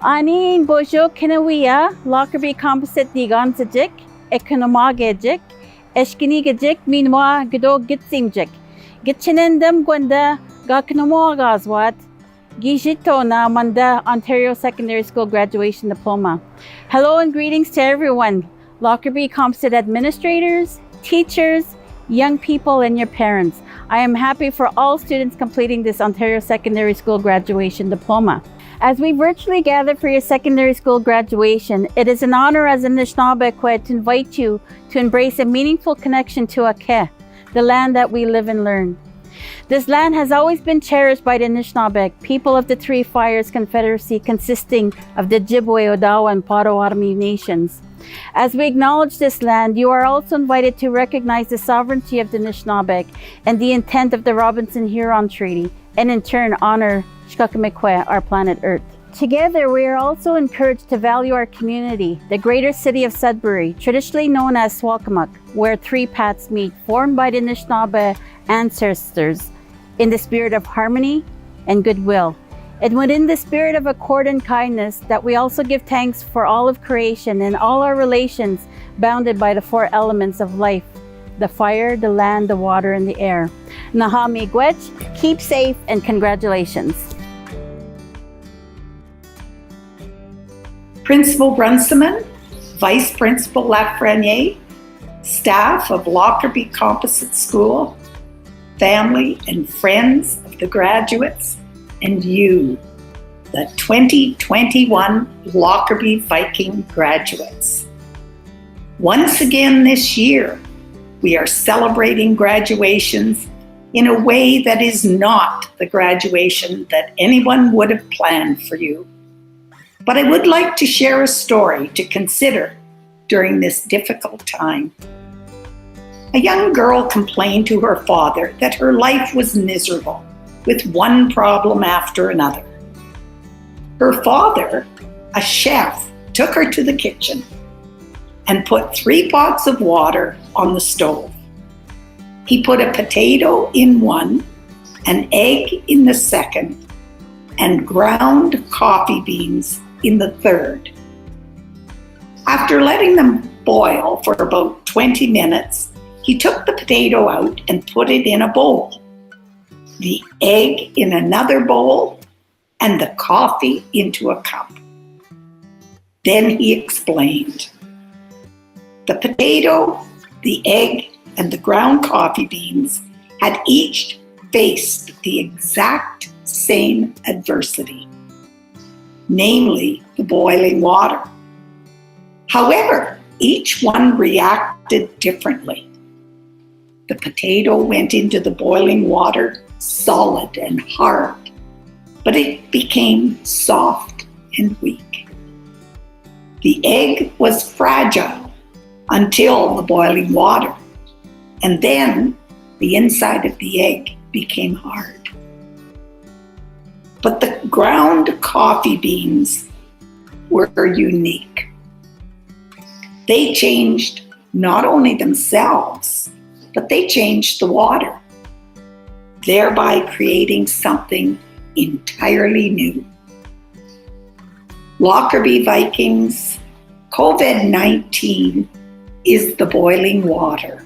Anin bojo kinawiya, Lockerby Composite digansajik, ekonomagajik, eshkinigajik, minwa gdo gitsimjik. Gitchinendam gwanda gaknomagazwat, Gijito na Manda Ontario Secondary School Graduation Diploma. Hello and greetings to everyone, Lockerby Composite administrators, teachers, young people, and your parents. I am happy for all students completing this Ontario Secondary School Graduation Diploma. As we virtually gather for your secondary school graduation, it is an honor as a Anishinaabe to invite you to embrace a meaningful connection to Ake, the land that we live and learn. This land has always been cherished by the Anishinaabe, people of the Three Fires Confederacy consisting of the Ojibwe, Odawa, and Potawatomi nations. As we acknowledge this land, you are also invited to recognize the sovereignty of the Anishinaabe and the intent of the Robinson-Huron Treaty, and in turn honor Shkakamekwe, our planet Earth. Together, we are also encouraged to value our community, the greater city of Sudbury, traditionally known as Swakamak, where three paths meet, formed by the Anishinaabe ancestors in the spirit of harmony and goodwill. And within the spirit of accord and kindness, that we also give thanks for all of creation and all our relations bounded by the four elements of life: the fire, the land, the water, and the air. Naha miigwech, keep safe, and congratulations. Principal Brunseman, Vice Principal Lafreniere, staff of Lockerby Composite School, family and friends of the graduates, and you, the 2021 Lockerby Viking graduates. Once again this year, we are celebrating graduations in a way that is not the graduation that anyone would have planned for you. But I would like to share a story to consider during this difficult time. A young girl complained to her father that her life was miserable, with one problem after another. Her father, a chef, took her to the kitchen and put 3 pots of water on the stove. He put a potato in one, an egg in the second, and ground coffee beans in the third. After letting them boil for about 20 minutes, he took the potato out and put it in a bowl, the egg in another bowl, and the coffee into a cup. Then he explained. The potato, the egg, and the ground coffee beans had each faced the exact same adversity, namely the boiling water. However, each one reacted differently. The potato went into the boiling water solid and hard, but it became soft and weak. The egg was fragile until the boiling water, and then the inside of the egg became hard. But the ground coffee beans were unique. They changed not only themselves, but they changed the water, thereby creating something entirely new. Lockerby Vikings, COVID-19 is the boiling water.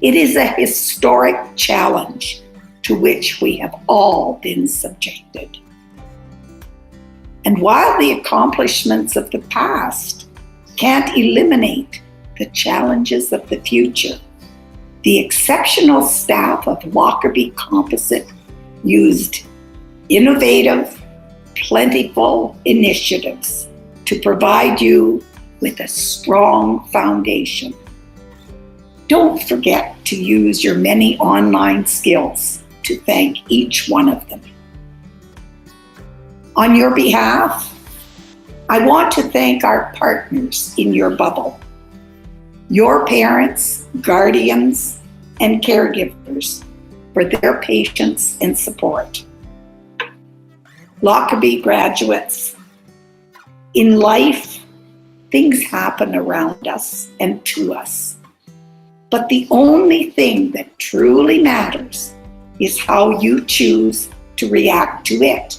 It is a historic challenge to which we have all been subjected. And while the accomplishments of the past can't eliminate the challenges of the future, the exceptional staff of Lockerby Composite used innovative, plentiful initiatives to provide you with a strong foundation. Don't forget to use your many online skills to thank each one of them. On your behalf, I want to thank our partners in your bubble, your parents, guardians, and caregivers for their patience and support. Lockerby graduates, in life, things happen around us and to us. But the only thing that truly matters is how you choose to react to it.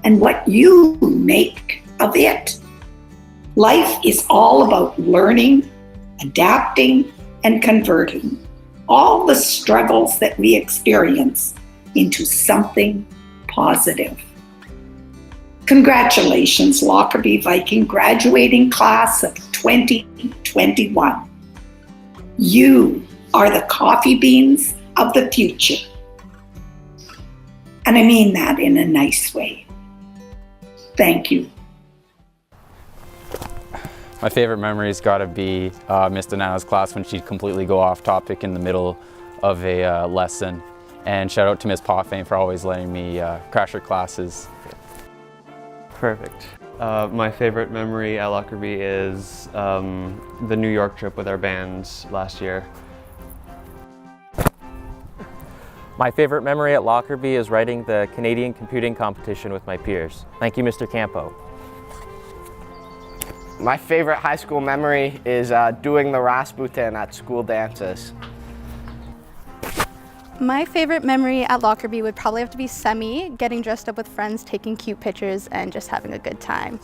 and what you make of it. Life is all about learning, adapting, and converting all the struggles that we experience into something positive. Congratulations, Lockerby Viking graduating class of 2021. You are the coffee beans of the future. And I mean that in a nice way. Thank you. My favorite memory's gotta be Miss Donana's class when she'd completely go off topic in the middle of a lesson. And shout out to Miss Poffin for always letting me crash her classes. Perfect. My favorite memory at Lockerby is the New York trip with our bands last year. My favorite memory at Lockerby is writing the Canadian computing competition with my peers. Thank you, Mr. Campo. My favorite high school memory is doing the Rasputin at school dances. My favorite memory at Lockerby would probably have to be semi, getting dressed up with friends, taking cute pictures, and just having a good time.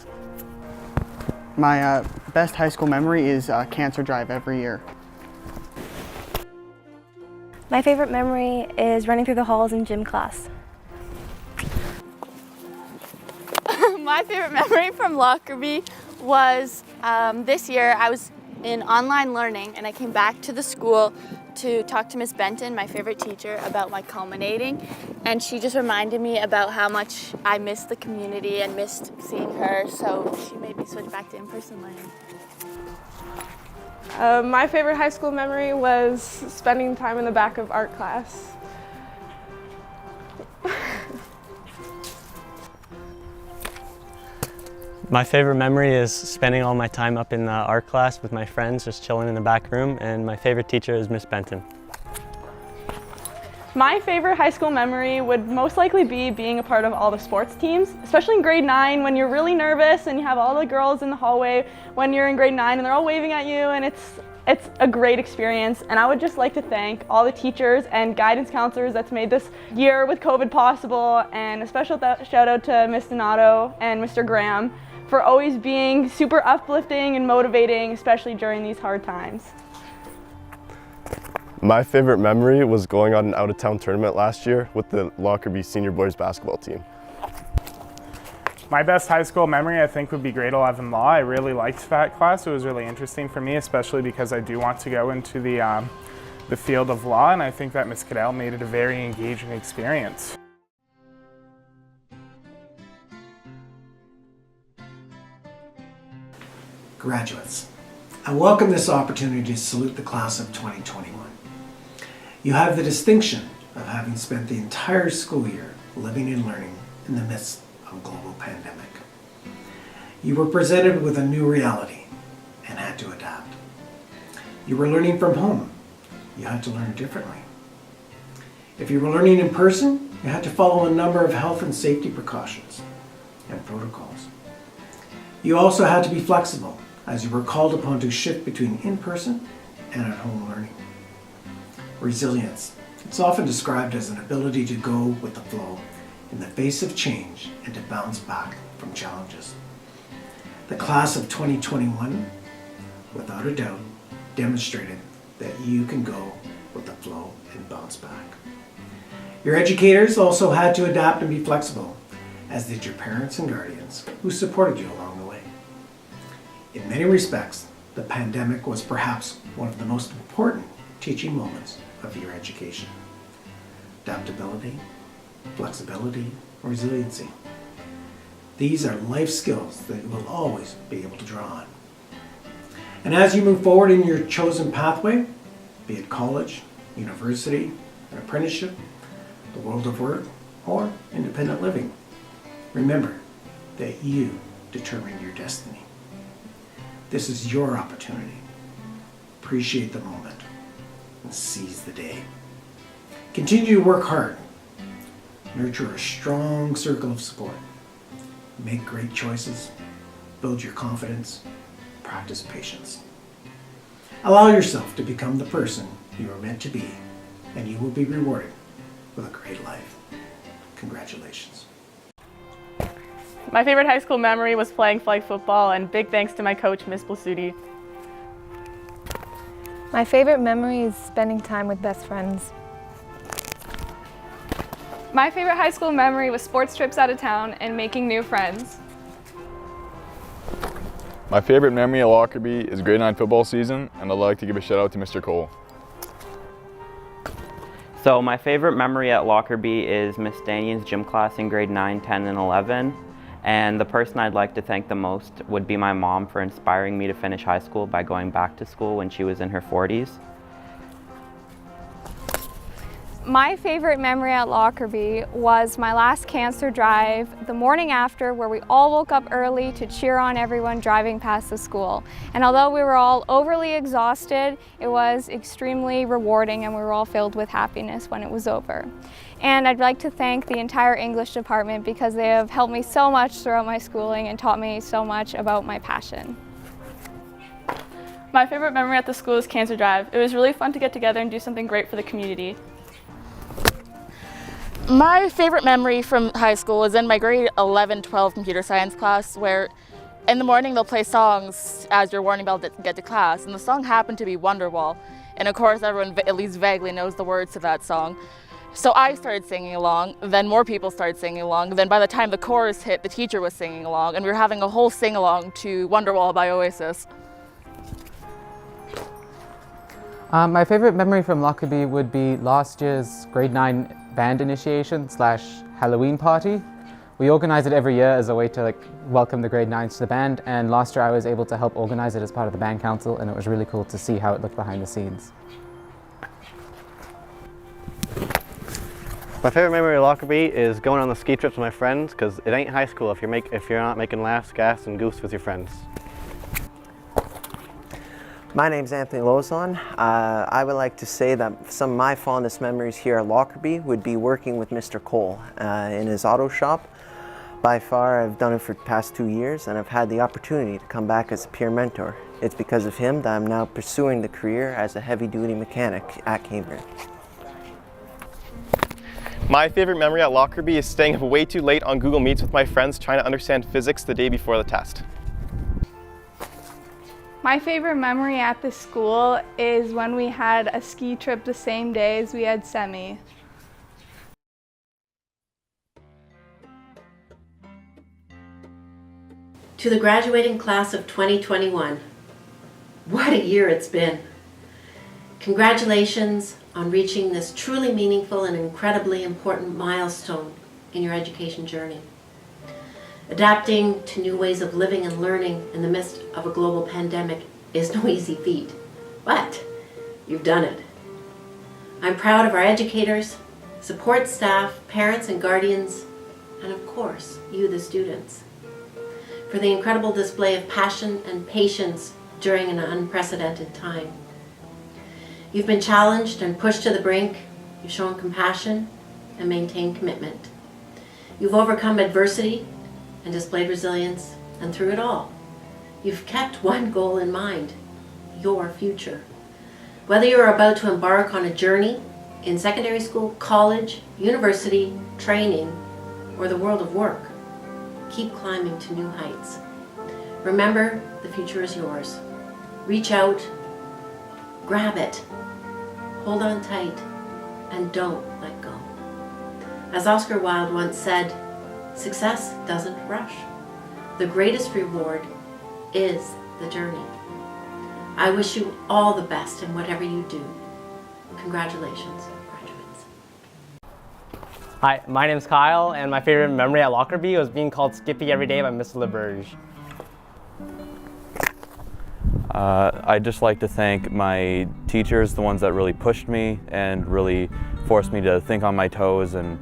My best high school memory is cancer drive every year. My favorite memory is running through the halls in gym class. My favorite memory from Lockerby was this year I was in online learning and I came back to the school to talk to Miss Benton, my favorite teacher, about my culminating, and she just reminded me about how much I missed the community and missed seeing her, so she made me switch back to in-person learning. My favorite high school memory was spending time in the back of art class. My favorite memory is spending all my time up in the art class with my friends, just chilling in the back room, and my favorite teacher is Miss Benton. My favorite high school memory would most likely be being a part of all the sports teams, especially in grade 9 when you're really nervous and you have all the girls in the hallway when you're in grade 9 and they're all waving at you, and it's a great experience. And I would just like to thank all the teachers and guidance counselors that's made this year with COVID possible, and a special shout out to Miss Donato and Mr. Graham for always being super uplifting and motivating, especially during these hard times. My favorite memory was going on an out-of-town tournament last year with the Lockerby senior boys basketball team. My best high school memory, I think, would be grade 11 law. I really liked that class. It was really interesting for me, especially because I do want to go into the field of law, and I think that Ms. Cadell made it a very engaging experience. Graduates, I welcome this opportunity to salute the class of 2021. You have the distinction of having spent the entire school year living and learning in the midst of a global pandemic. You were presented with a new reality and had to adapt. You were learning from home. You had to learn differently. If you were learning in person, you had to follow a number of health and safety precautions and protocols. You also had to be flexible, as you were called upon to shift between in-person and at-home learning. Resilience. It's often described as an ability to go with the flow in the face of change and to bounce back from challenges. The class of 2021, without a doubt, demonstrated that you can go with the flow and bounce back. Your educators also had to adapt and be flexible, as did your parents and guardians who supported you along the way. In many respects, the pandemic was perhaps one of the most important teaching moments of your education. Adaptability, flexibility, resiliency. These are life skills that you will always be able to draw on. And as you move forward in your chosen pathway, be it college, university, an apprenticeship, the world of work, or independent living, remember that you determine your destiny. This is your opportunity. Appreciate the moment and seize the day. Continue to work hard. Nurture a strong circle of support. Make great choices. Build your confidence. Practice patience. Allow yourself to become the person you are meant to be, and you will be rewarded with a great life. Congratulations. My favorite high school memory was playing flag football, and big thanks to my coach, Miss Blasuti. My favorite memory is spending time with best friends. My favorite high school memory was sports trips out of town and making new friends. My favorite memory at Lockerby is grade 9 football season, and I'd like to give a shout out to Mr. Cole. So my favorite memory at Lockerby is Miss Danion's gym class in grade 9, 10, and 11. And the person I'd like to thank the most would be my mom for inspiring me to finish high school by going back to school when she was in her 40s. My favorite memory at Lockerby was my last cancer drive the morning after, where we all woke up early to cheer on everyone driving past the school. And although we were all overly exhausted, it was extremely rewarding and we were all filled with happiness when it was over. And I'd like to thank the entire English department because they have helped me so much throughout my schooling and taught me so much about my passion. My favorite memory at the school is Cancer Drive. It was really fun to get together and do something great for the community. My favorite memory from high school was in my grade 11-12 computer science class, where in the morning they'll play songs as your warning bell to get to class, and the song happened to be Wonderwall. And of course everyone at least vaguely knows the words to that song. So I started singing along, then more people started singing along, then by the time the chorus hit, the teacher was singing along, and we were having a whole sing-along to Wonderwall by Oasis. My favorite memory from Lockerby would be last year's grade 9 band initiation / Halloween party. We organize it every year as a way to welcome the grade 9s to the band, and last year I was able to help organize it as part of the band council, and it was really cool to see how it looked behind the scenes. My favorite memory of Lockerby is going on the ski trips with my friends, because it ain't high school if you're not making laughs, gas, and goofs with your friends. My name's Anthony Lozon. I would like to say that some of my fondest memories here at Lockerby would be working with Mr. Cole in his auto shop. By far, I've done it for the past 2 years, and I've had the opportunity to come back as a peer mentor. It's because of him that I'm now pursuing the career as a heavy-duty mechanic at Cambridge. My favorite memory at Lockerby is staying up way too late on Google Meets with my friends trying to understand physics the day before the test. My favorite memory at the school is when we had a ski trip the same day as we had semi. To the graduating class of 2021, what a year it's been. Congratulations on reaching this truly meaningful and incredibly important milestone in your education journey. Adapting to new ways of living and learning in the midst of a global pandemic is no easy feat, but you've done it. I'm proud of our educators, support staff, parents and guardians, and of course, you the students, for the incredible display of passion and patience during an unprecedented time. You've been challenged and pushed to the brink. You've shown compassion and maintained commitment. You've overcome adversity and displayed resilience, and through it all, you've kept one goal in mind: your future. Whether you're about to embark on a journey in secondary school, college, university, training, or the world of work, keep climbing to new heights. Remember, the future is yours. Reach out, grab it, hold on tight, and don't let go. As Oscar Wilde once said, success doesn't rush. The greatest reward is the journey. I wish you all the best in whatever you do. Congratulations, graduates. Hi, my name's Kyle, and my favorite memory at Lockerby was being called Skippy every day by Miss LeBurge. I'd just like to thank my teachers, the ones that really pushed me and really forced me to think on my toes and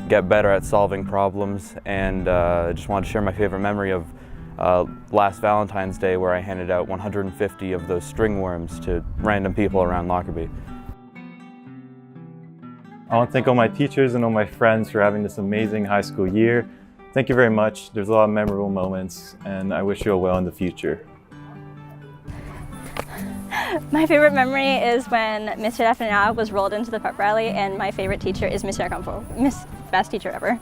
get better at solving problems. And I just wanted to share my favorite memory of last Valentine's Day, where I handed out 150 of those string worms to random people around Lockerby. I want to thank all my teachers and all my friends for having this amazing high school year. Thank you very much. There's a lot of memorable moments, and I wish you all well in the future. My favorite memory is when Mr. Daphne was rolled into the pep rally, and my favorite teacher is Mr. Acampo. Best teacher ever.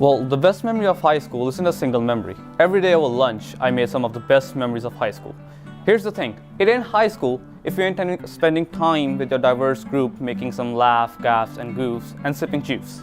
Well, the best memory of high school isn't a single memory. Every day over lunch, I made some of the best memories of high school. Here's the thing, it ain't high school if you're intending spending time with your diverse group, making some laugh, gaffes, and goofs, and sipping juice.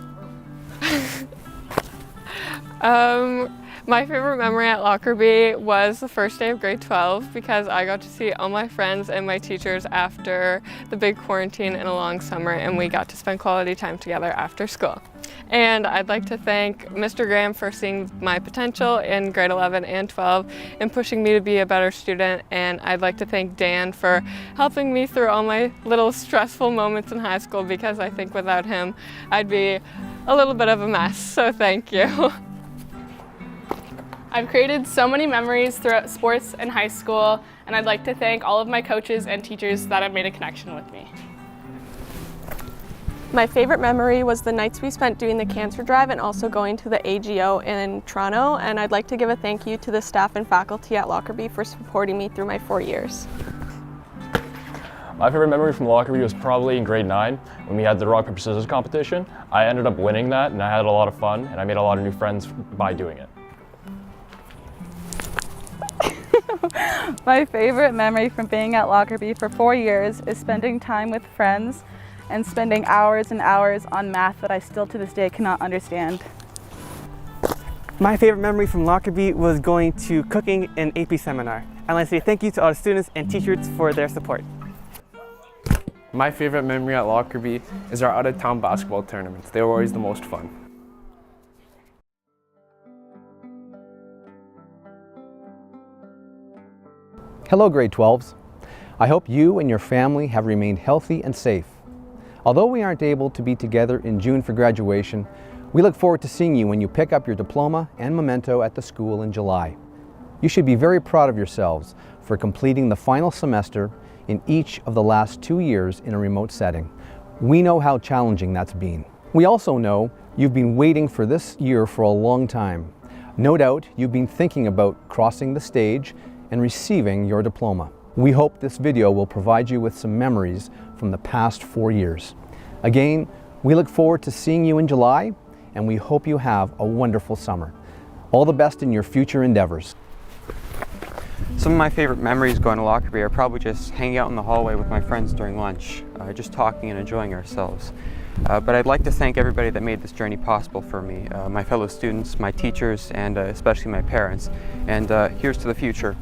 My favorite memory at Lockerby was the first day of grade 12 because I got to see all my friends and my teachers after the big quarantine and a long summer, and we got to spend quality time together after school. And I'd like to thank Mr. Graham for seeing my potential in grade 11 and 12 and pushing me to be a better student. And I'd like to thank Dan for helping me through all my little stressful moments in high school, because I think without him, I'd be a little bit of a mess. So thank you. I've created so many memories throughout sports and high school, and I'd like to thank all of my coaches and teachers that have made a connection with me. My favorite memory was the nights we spent doing the cancer drive and also going to the AGO in Toronto, and I'd like to give a thank you to the staff and faculty at Lockerby for supporting me through my 4 years. My favorite memory from Lockerby was probably in grade 9 when we had the rock, paper, scissors competition. I ended up winning that, and I had a lot of fun, and I made a lot of new friends by doing it. My favorite memory from being at Lockerby for 4 years is spending time with friends and spending hours and hours on math that I still to this day cannot understand. My favorite memory from Lockerby was going to cooking and AP seminar. I'd like to say thank you to all the students and teachers for their support. My favorite memory at Lockerby is our out-of-town basketball tournaments. They were always the most fun. Hello grade 12s. I hope you and your family have remained healthy and safe. Although we aren't able to be together in June for graduation, we look forward to seeing you when you pick up your diploma and memento at the school in July. You should be very proud of yourselves for completing the final semester in each of the last 2 years in a remote setting. We know how challenging that's been. We also know you've been waiting for this year for a long time. No doubt you've been thinking about crossing the stage and receiving your diploma. We hope this video will provide you with some memories from the past 4 years. Again, we look forward to seeing you in July, and we hope you have a wonderful summer. All the best in your future endeavors. Some of my favorite memories going to Lockerby are probably just hanging out in the hallway with my friends during lunch, just talking and enjoying ourselves. But I'd like to thank everybody that made this journey possible for me, my fellow students, my teachers, and especially my parents. And here's to the future.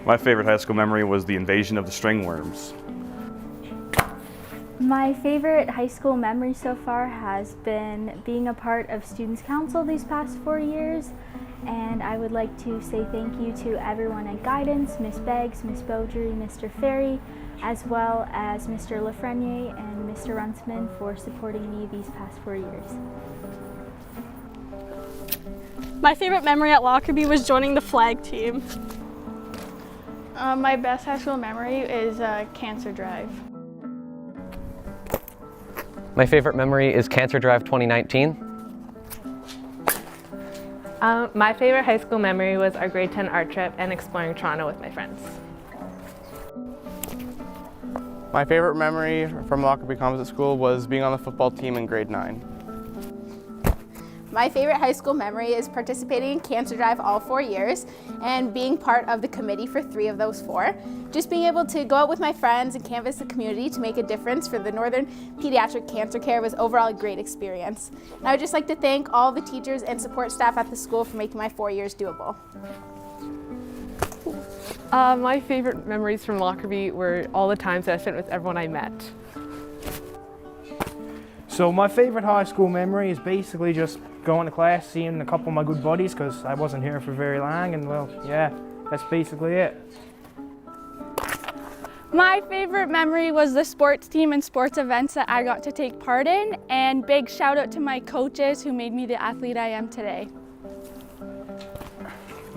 My favorite high school memory was the invasion of the stringworms. My favorite high school memory so far has been being a part of Students' Council these past 4 years, and I would like to say thank you to everyone at Guidance, Miss Beggs, Miss Beaudry, Mr. Ferry, as well as Mr. Lafreniere and Mr. Runsman for supporting me these past 4 years. My favorite memory at Lockerby was joining the flag team. My best high school memory is Cancer Drive. My favorite memory is Cancer Drive 2019. My favorite high school memory was our grade 10 art trip and exploring Toronto with my friends. My favorite memory from Lockerby Composite School was being on the football team in grade 9. My favorite high school memory is participating in Cancer Drive all 4 years and being part of the committee for 3 of those 4. Just being able to go out with my friends and canvass the community to make a difference for the Northern Pediatric Cancer Care was overall a great experience. And I would just like to thank all the teachers and support staff at the school for making my 4 years doable. My favorite memories from Lockerby were all the times that I spent with everyone I met. So my favorite high school memory is basically just going to class, seeing a couple of my good buddies because I wasn't here for very long, and well, yeah, that's basically it. My favorite memory was the sports team and sports events that I got to take part in, and big shout out to my coaches who made me the athlete I am today.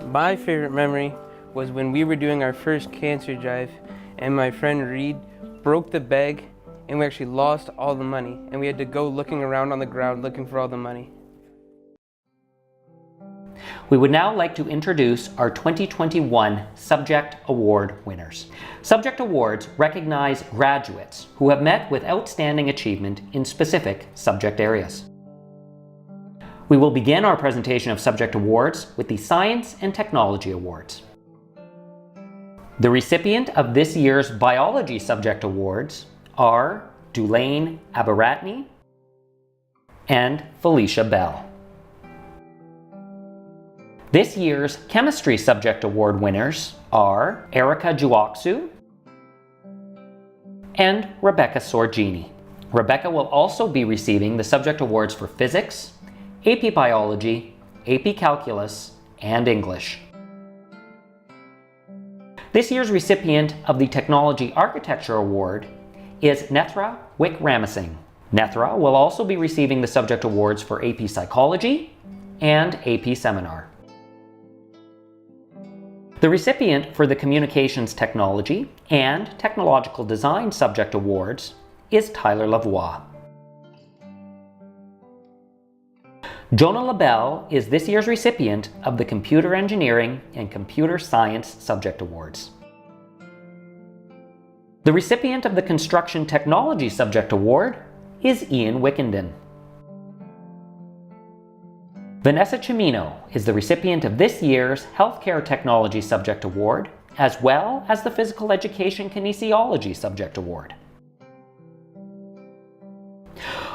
My favorite memory was when we were doing our first cancer drive and my friend Reed broke the bag and we actually lost all the money and we had to go looking around on the ground looking for all the money. We would now like to introduce our 2021 Subject Award winners. Subject Awards recognize graduates who have met with outstanding achievement in specific subject areas. We will begin our presentation of subject awards with the Science and Technology Awards. The recipient of this year's Biology Subject Awards are Dulaine Abaratney and Felicia Bell. This year's Chemistry Subject Award winners are Erica Juoksu and Rebecca Sorgini. Rebecca will also be receiving the subject awards for Physics, AP Biology, AP Calculus, and English. This year's recipient of the Technology Architecture Award is Nethra Wick-Ramasinghe. Nethra will also be receiving the subject awards for AP Psychology and AP Seminar. The recipient for the Communications Technology and Technological Design Subject Awards is Tyler Lavoie. Jonah LaBelle is this year's recipient of the Computer Engineering and Computer Science Subject Awards. The recipient of the Construction Technology Subject Award is Ian Wickenden. Vanessa Cimino is the recipient of this year's Healthcare Technology Subject Award, as well as the Physical Education Kinesiology Subject Award.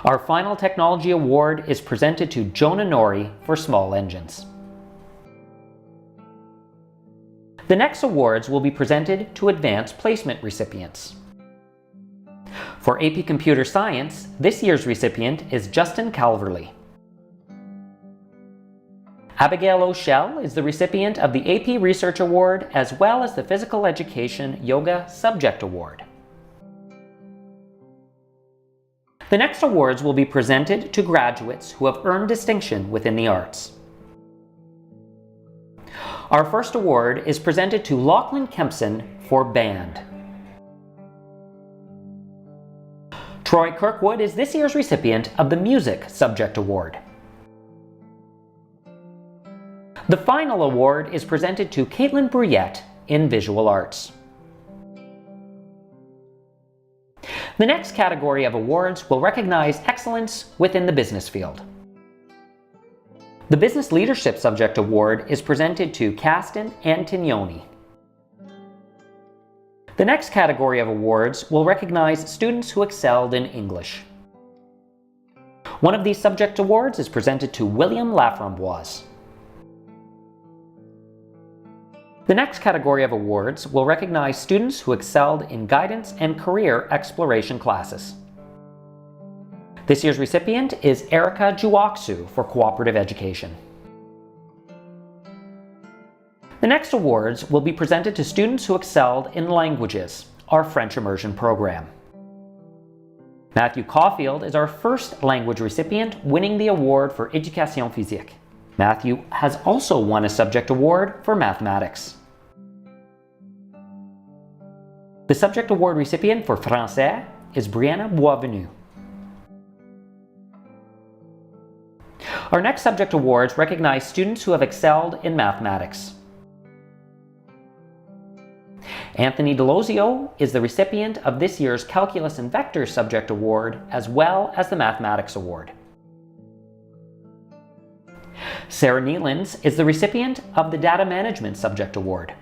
Our final technology award is presented to Jonah Norrie for Small Engines. The next awards will be presented to Advanced Placement recipients. For AP Computer Science, this year's recipient is Justin Calverley. Abigail O'Shell is the recipient of the AP Research Award as well as the Physical Education Yoga Subject Award. The next awards will be presented to graduates who have earned distinction within the arts. Our first award is presented to Lachlan Kempson for band. Troy Kirkwood is this year's recipient of the Music Subject Award. The final award is presented to Caitlin Bruyette in Visual Arts. The next category of awards will recognize excellence within the business field. The Business Leadership Subject Award is presented to Caston Antonioni. The next category of awards will recognize students who excelled in English. One of these subject awards is presented to William Laframboise. The next category of awards will recognize students who excelled in guidance and career exploration classes. This year's recipient is Erica Juoksu for cooperative education. The next awards will be presented to students who excelled in languages, our French immersion program. Matthew Caulfield is our first language recipient, winning the award for Éducation Physique. Matthew has also won a subject award for mathematics. The subject award recipient for Français is Brianna Boisvenu. Our next subject awards recognize students who have excelled in mathematics. Anthony Delosio is the recipient of this year's Calculus and Vectors Subject Award, as well as the Mathematics Award. Sarah Nealons is the recipient of the Data Management Subject Award.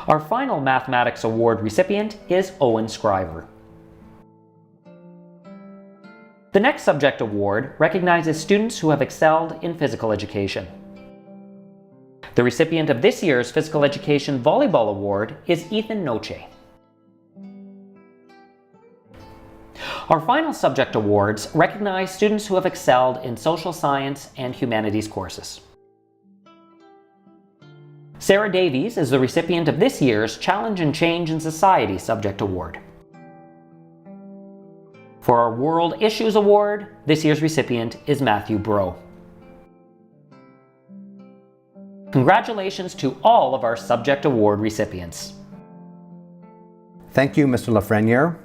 Our final Mathematics Award recipient is Owen Scriver. The next subject award recognizes students who have excelled in physical education. The recipient of this year's Physical Education Volleyball Award is Ethan Noche. Our final subject awards recognize students who have excelled in social science and humanities courses. Sarah Davies is the recipient of this year's Challenge and Change in Society Subject Award. For our World Issues Award, this year's recipient is Matthew Bro. Congratulations to all of our subject award recipients. Thank you, Mr. Lafreniere.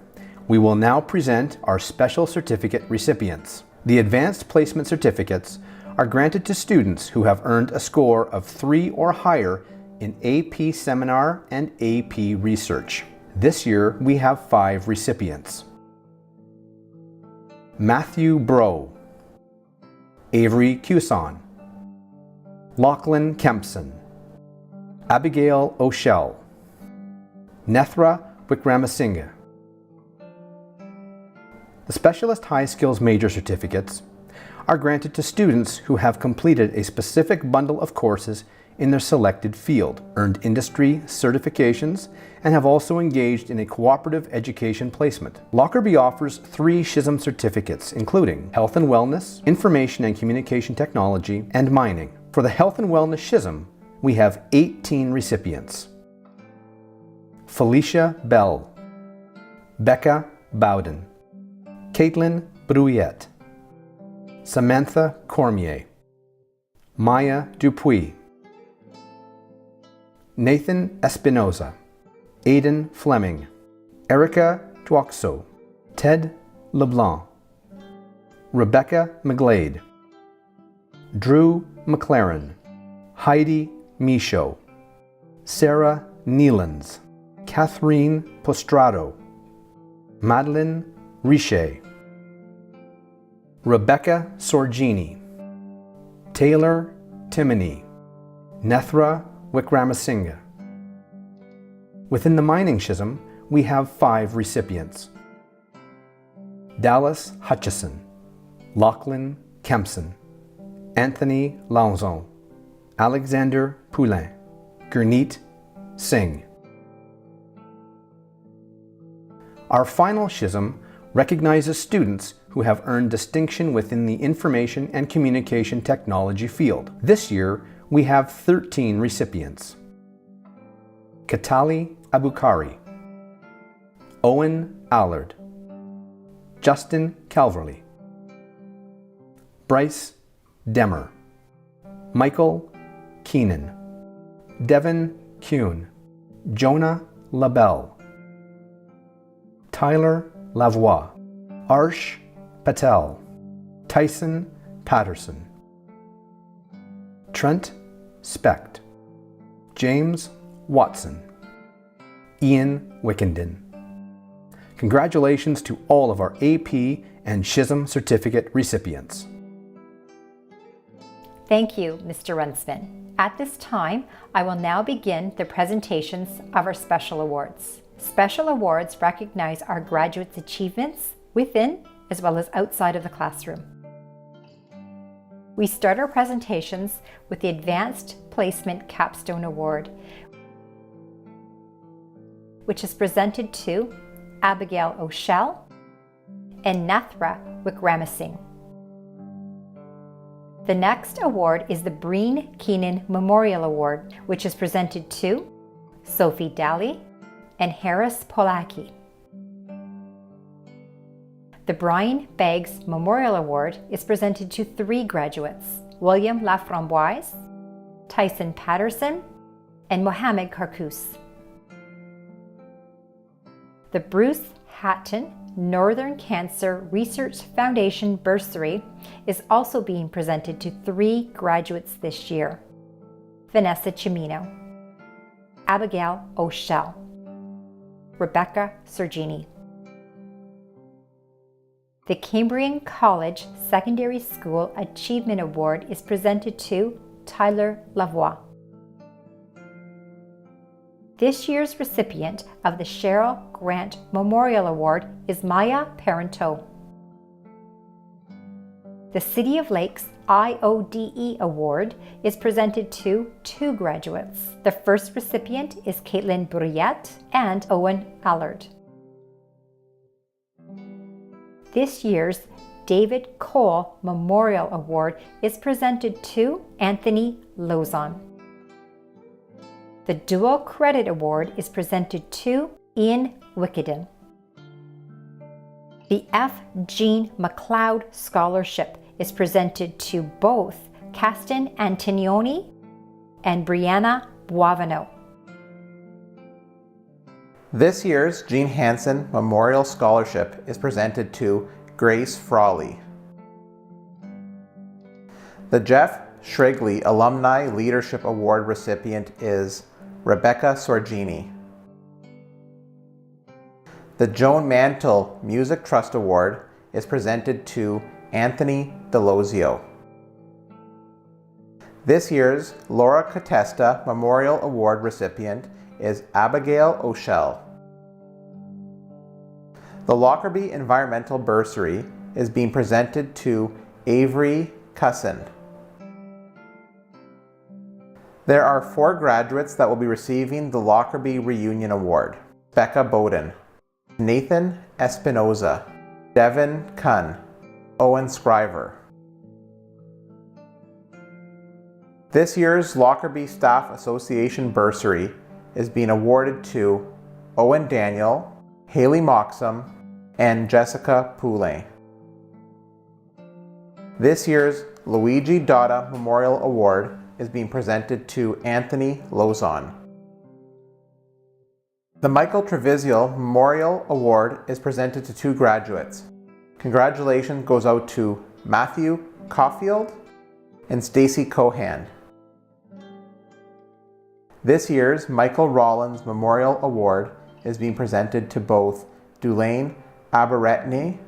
We will now present our special certificate recipients. The Advanced Placement Certificates are granted to students who have earned a score of 3 or higher in AP Seminar and AP Research. This year, we have 5 recipients. Matthew Bro, Avery Cuson, Lachlan Kempson, Abigail O'Shell, Nethra Wickramasinghe. The Specialist High Skills Major Certificates are granted to students who have completed a specific bundle of courses in their selected field, earned industry certifications, and have also engaged in a cooperative education placement. Lockerby offers 3 SHISM certificates, including Health and Wellness, Information and Communication Technology, and Mining. For the Health and Wellness SHISM, we have 18 recipients. Felicia Bell, Becca Bowden, Caitlin Bruyette, Samantha Cormier, Maya Dupuis, Nathan Espinoza, Aidan Fleming, Erica Duoxo, Ted LeBlanc, Rebecca McGlade, Drew McLaren, Heidi Michaud, Sarah Nealons, Catherine Postrado, Madeline Richer, Rebecca Sorgini, Taylor Timoney, Nethra Wickramasinghe. Within the Mining SHISM, we have 5 recipients. Dallas Hutchison, Lachlan Kempson, Anthony Lauzon, Alexander Poulin, Gurneet Singh. Our final SHISM recognizes students who have earned distinction within the information and communication technology field. This year, we have 13 recipients. Katali Abukari, Owen Allard, Justin Calverley, Bryce Demmer, Michael Keenan, Devin Kuhn, Jonah LaBelle, Tyler Lavoie, Arsh Patel, Tyson Patterson, Trent Specht, James Watson, Ian Wickenden. Congratulations to all of our AP and SHISM certificate recipients. Thank you, Mr. Runsman. At this time, I will now begin the presentations of our special awards. Special awards recognize our graduates' achievements within as well as outside of the classroom. We start our presentations with the Advanced Placement Capstone Award, which is presented to Abigail O'Shell and Nethra Wickramasinghe. The next award is the Breen Keenan Memorial Award, which is presented to Sophie Daly and Harris Polacki. The Brian Beggs Memorial Award is presented to 3 graduates, William Laframboise, Tyson Patterson, and Mohamed Karkous. The Bruce Hatton Northern Cancer Research Foundation Bursary is also being presented to 3 graduates this year: Vanessa Cimino, Abigail O'Shell, Rebecca Sergini. The Cambrian College Secondary School Achievement Award is presented to Tyler Lavoie. This year's recipient of the Cheryl Grant Memorial Award is Maya Parenteau. The City of Lakes IODE Award is presented to 2 graduates. The first recipient is Caitlin Bruyette and Owen Allard. This year's David Cole Memorial Award is presented to Anthony Lauzon. The Dual Credit Award is presented to Ian Wickeden. The F. Jean MacLeod Scholarship is presented to both Caston Antonioni and Brianna Boivano. This year's Jean Hansen Memorial Scholarship is presented to Grace Frawley. The Jeff Shrigley Alumni Leadership Award recipient is Rebecca Sorgini. The Joan Mantle Music Trust Award is presented to Anthony Delozio. This year's Laura Catesta Memorial Award recipient is Abigail O'Shell. The Lockerby Environmental Bursary is being presented to Avery Cussin. There are 4 graduates that will be receiving the Lockerby Reunion Award. Becca Bowden, Nathan Espinoza, Devin Kunn, Owen Scriver. This year's Lockerby Staff Association Bursary is being awarded to Owen Daniel, Haley Moxham, and Jessica Poulain. This year's Luigi Dada Memorial Award is being presented to Anthony Lozon. The Michael Treviso Memorial Award is presented to 2 graduates. Congratulations goes out to Matthew Caulfield and Stacy Cohan. This year's Michael Rollins Memorial Award is being presented to both Dulaine Aberretney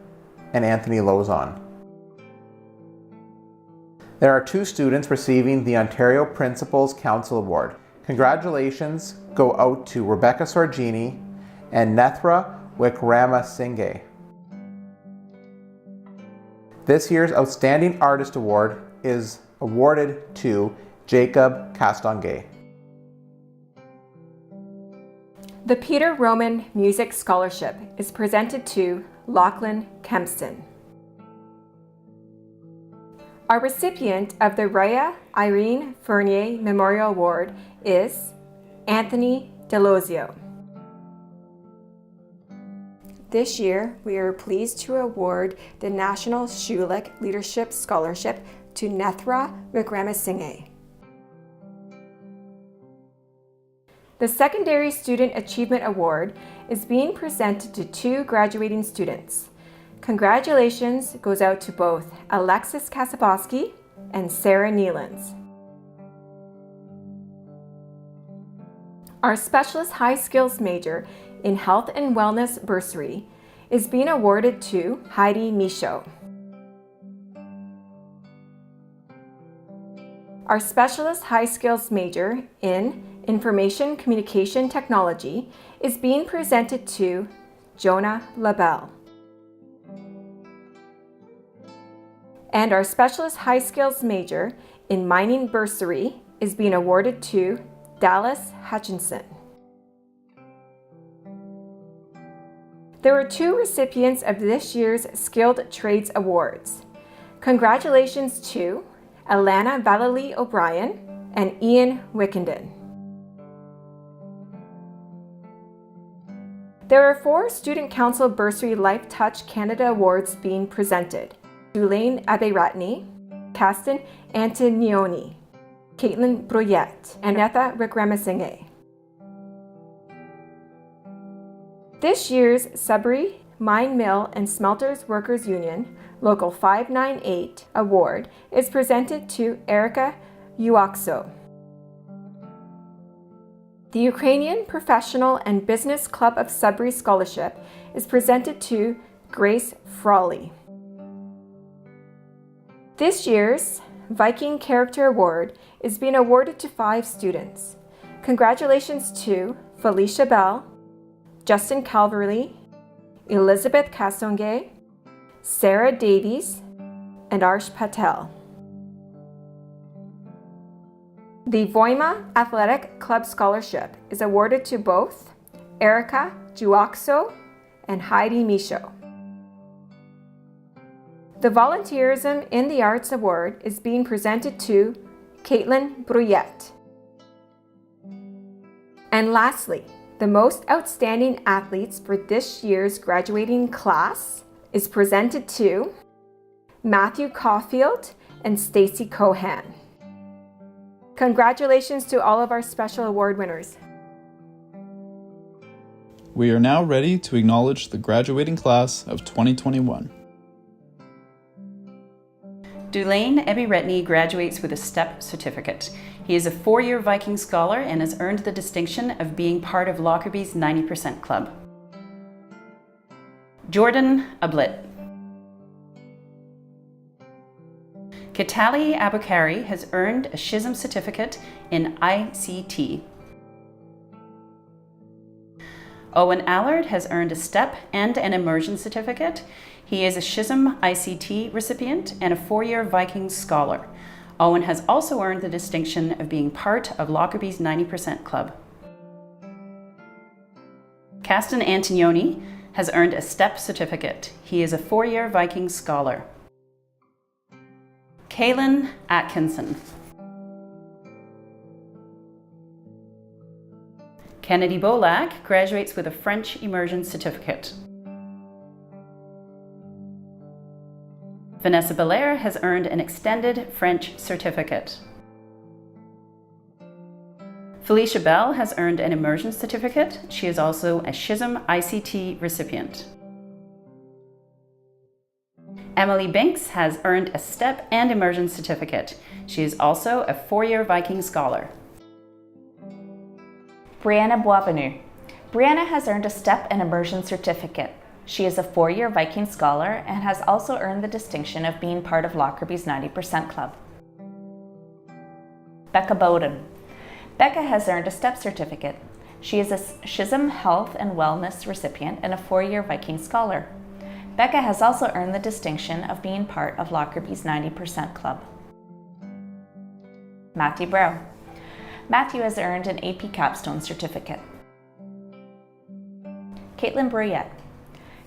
and Anthony Lozon. There are 2 students receiving the Ontario Principals Council Award. Congratulations go out to Rebecca Sorgini and Nethra Wickramasinghe. This year's Outstanding Artist Award is awarded to Jacob Castonguay. The Peter Roman Music Scholarship is presented to Lachlan Kempston. Our recipient of the Rhea Irene Fournier Memorial Award is Anthony Delozio. This year, we are pleased to award the National Schulich Leadership Scholarship to Nethra Wickramasinghe. The Secondary Student Achievement Award is being presented to 2 graduating students. Congratulations goes out to both Alexis Kasaboski and Sarah Nealons. Our Specialist High Skills major in Health and Wellness Bursary is being awarded to Heidi Michaud. Our Specialist High Skills major in Information Communication Technology is being presented to Jonah LaBelle. And our Specialist High Skills major in Mining Bursary is being awarded to Dallas Hutchinson. There were 2 recipients of this year's Skilled Trades Awards. Congratulations to Alana Vallely O'Brien and Ian Wickenden. There are 4 Student Council Bursary Life Touch Canada Awards being presented. Dulaine Aberretney, Caston Antonioni, Caitlin Brouillette, and Netha Wickramasinghe. This year's Sudbury Mine Mill and Smelters Workers Union Local 598 Award is presented to Erica Uakso. The Ukrainian Professional and Business Club of Sudbury Scholarship is presented to Grace Frawley. This year's Viking Character Award is being awarded to 5 students. Congratulations to Felicia Bell, Justin Calverley, Elizabeth Kasonge, Sarah Davies, and Arsh Patel. The Voima Athletic Club Scholarship is awarded to both Erica Juakso and Heidi Michaud. The Volunteerism in the Arts Award is being presented to Caitlin Brouillette. And lastly, the most outstanding athletes for this year's graduating class is presented to Matthew Caulfield and Stacy Cohan. Congratulations to all of our special award winners. We are now ready to acknowledge the graduating class of 2021. Dulaine Aberretney graduates with a STEP certificate. He is a 4-year Viking Scholar and has earned the distinction of being part of Lockerby's 90% Club. Jordan Ablett. Kitali Abukari has earned a Schism certificate in ICT. Owen Allard has earned a STEP and an Immersion certificate. He is a Schism ICT recipient and a 4-year Viking Scholar. Owen has also earned the distinction of being part of Lockerby's 90% Club. Caston Antonioni has earned a STEP certificate. He is a 4-year Viking Scholar. Kaylin Atkinson. Kennedy Bolak graduates with a French Immersion certificate. Vanessa Belair has earned an extended French certificate. Felicia Bell has earned an Immersion certificate. She is also a Schism ICT recipient. Emily Binks has earned a STEP and Immersion certificate. She is also a 4-year Viking Scholar. Brianna Boisvenu. Brianna has earned a STEP and Immersion certificate. She is a 4-year Viking Scholar and has also earned the distinction of being part of Lockerby's 90% Club. Becca Bowden. Becca has earned a STEP certificate. She is a Schism Health and Wellness recipient and a 4-year Viking Scholar. Becca has also earned the distinction of being part of Lockerby's 90% Club. Matthew Brow. Matthew has earned an AP Capstone certificate. Caitlin Bruyette.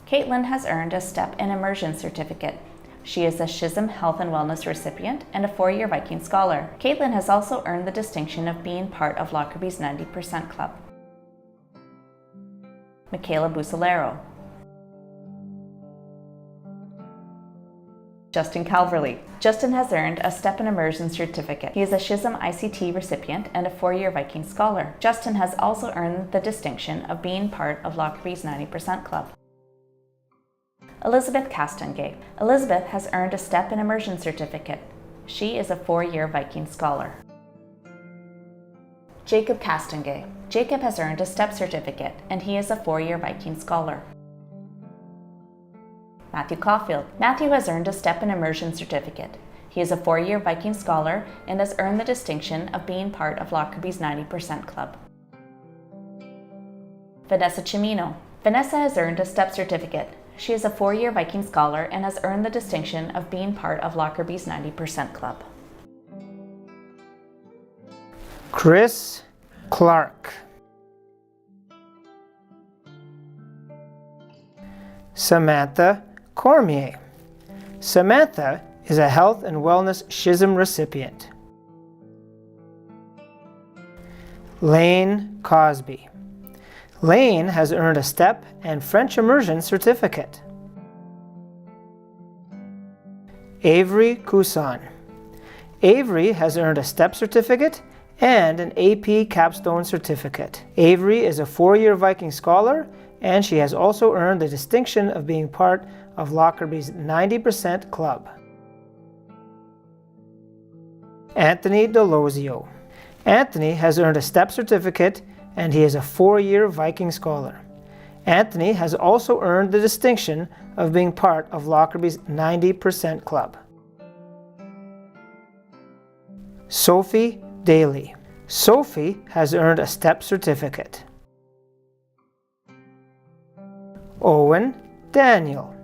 Caitlin has earned a STEP and Immersion certificate. She is a Schism Health and Wellness recipient and a 4-year Viking Scholar. Caitlin has also earned the distinction of being part of Lockerby's 90% Club. Michaela Busalero. Justin Calverley. Justin has earned a STEP and Immersion certificate. He is a Schism ICT recipient and a 4-year Viking Scholar. Justin has also earned the distinction of being part of Lockerby's 90% Club. Elizabeth Castengay. Elizabeth has earned a STEP and Immersion certificate. She is a 4-year Viking Scholar. Jacob Castengay. Jacob has earned a STEP certificate and he is a 4-year Viking Scholar. Matthew Caulfield. Matthew has earned a STEP and Immersion certificate. He is a 4-year Viking Scholar and has earned the distinction of being part of Lockerby's 90% Club. Vanessa Cimino. Vanessa has earned a STEP certificate. She is a 4-year Viking Scholar and has earned the distinction of being part of Lockerby's 90% Club. Chris Clark. Samantha Cormier. Samantha is a Health and Wellness Schism recipient. Lane Cosby. Lane has earned a STEP and French Immersion certificate. Avery Cousin. Avery has earned a STEP certificate and an AP Capstone certificate. Avery is a 4-year Viking Scholar and she has also earned the distinction of being part of Lockerby's 90% Club. Anthony Delozio. Anthony has earned a STEP certificate and he is a 4-year Viking Scholar. Anthony has also earned the distinction of being part of Lockerby's 90% Club. Sophie Daly. Sophie has earned a STEP certificate. Owen Daniel.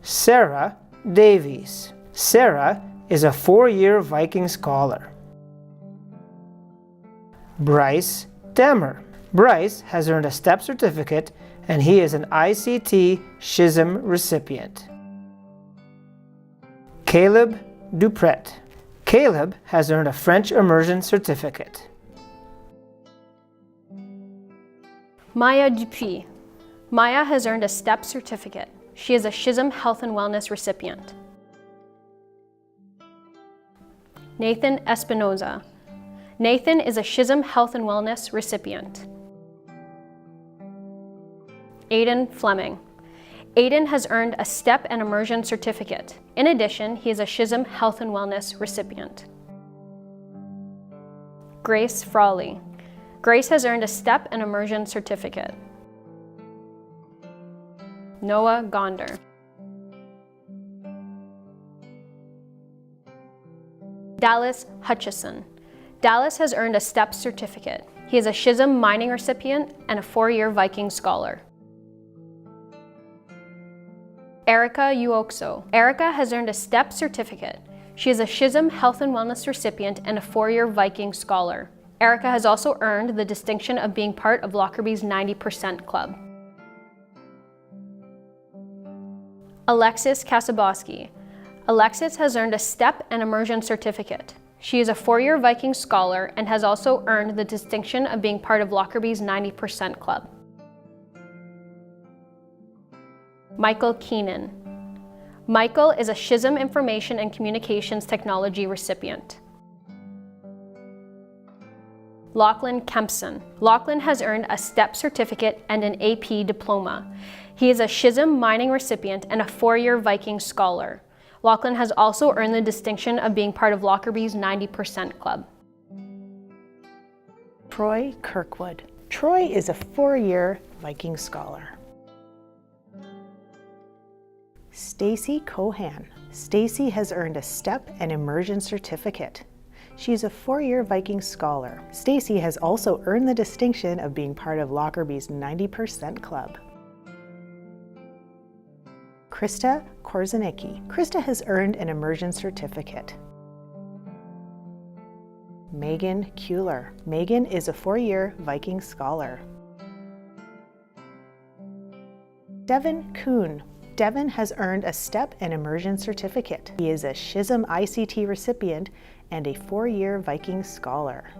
Sarah Davies. Sarah is a 4-year Viking Scholar. Bryce Demmer. Bryce has earned a STEP certificate and he is an ICT Schism recipient. Caleb Dupret. Caleb has earned a French Immersion certificate. Maya Dupuis. Maya has earned a STEP certificate. She is a Schism Health and Wellness recipient. Nathan Espinoza. Nathan is a Schism Health and Wellness recipient. Aiden Fleming. Aiden has earned a STEP and Immersion certificate. In addition, he is a Schism Health and Wellness recipient. Grace Frawley. Grace has earned a STEP and Immersion certificate. Noah Gonder. Dallas Hutchison. Dallas has earned a STEP certificate. He is a Schism Mining recipient and a 4-year Viking Scholar. Erica Uokso. Erica has earned a STEP certificate. She is a Schism Health and Wellness recipient and a 4-year Viking Scholar. Erica has also earned the distinction of being part of Lockerby's 90% Club. Alexis Kasaboski. Alexis has earned a STEP and Immersion certificate. She is a 4-year Viking Scholar and has also earned the distinction of being part of Lockerby's 90% Club. Michael Keenan. Michael is a Schism Information and Communications Technology recipient. Lachlan Kempson. Lachlan has earned a STEP certificate and an AP diploma. He is a Schism Mining recipient and a 4-year Viking Scholar. Lachlan has also earned the distinction of being part of Lockerby's 90% Club. Troy Kirkwood. Troy is a 4-year Viking Scholar. Stacy Cohan. Stacy has earned a STEP and Immersion certificate. She is a 4-year Viking Scholar. Stacy has also earned the distinction of being part of Lockerby's 90% Club. Krista Korzanicki. Krista has earned an Immersion certificate. Megan Kuehler. Megan is a 4-year Viking Scholar. Devin Kuhn. Devin has earned a STEP and Immersion certificate. He is a Schism ICT recipient and a 4-year Viking Scholar.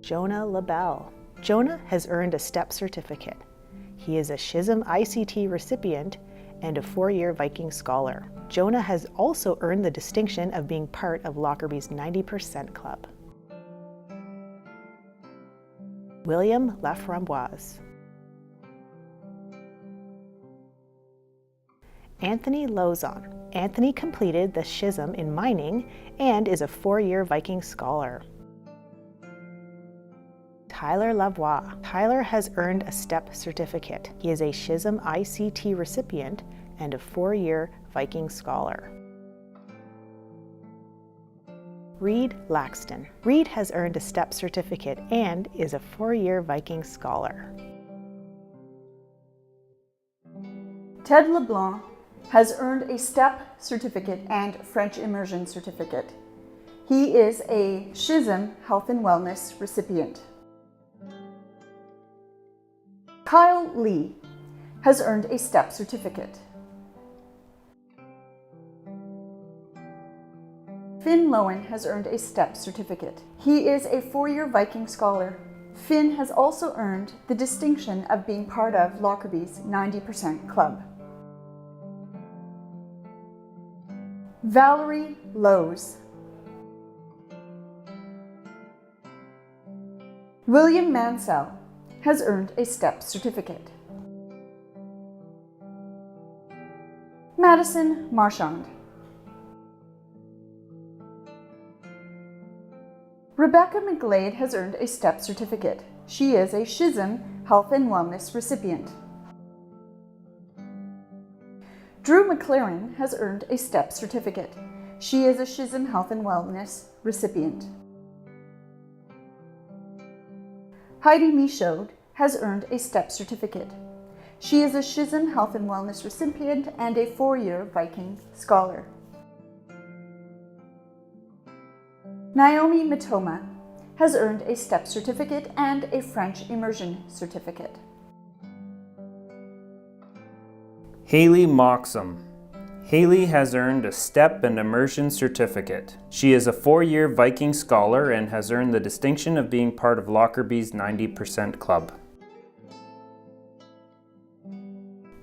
Jonah LaBelle. Jonah has earned a STEP certificate. He is a Schism ICT recipient and a 4-year Viking Scholar. Jonah has also earned the distinction of being part of Lockerby's 90% Club. William Laframboise. Anthony Lozon. Anthony completed the Schism in Mining and is a 4-year Viking Scholar. Tyler Lavoie. Tyler has earned a STEP certificate. He is a Schism ICT recipient and a 4-year Viking Scholar. Reed Laxton. Reed has earned a STEP certificate and is a 4-year Viking Scholar. Ted LeBlanc has earned a STEP certificate and French Immersion certificate. He is a Schism Health and Wellness recipient. Kyle Lee has earned a STEP certificate. Finn Lowen has earned a STEP certificate. He is a 4-year Viking Scholar. Finn has also earned the distinction of being part of Lockerby's 90% Club. Valerie Lowe's. William Mansell has earned a STEP certificate. Madison Marchand. Rebecca McGlade has earned a STEP certificate. She is a Schism Health and Wellness recipient. Drew McLaren has earned a STEP certificate. She is a Schism Health and Wellness recipient. Heidi Michaud has earned a STEP certificate. She is a Schism Health and Wellness recipient and a 4-year Viking Scholar. Naomi Matoma has earned a STEP certificate and a French Immersion certificate. Haley Moxham. Haley has earned a STEP and Immersion certificate. She is a 4-year Viking Scholar and has earned the distinction of being part of Lockerby's 90% Club.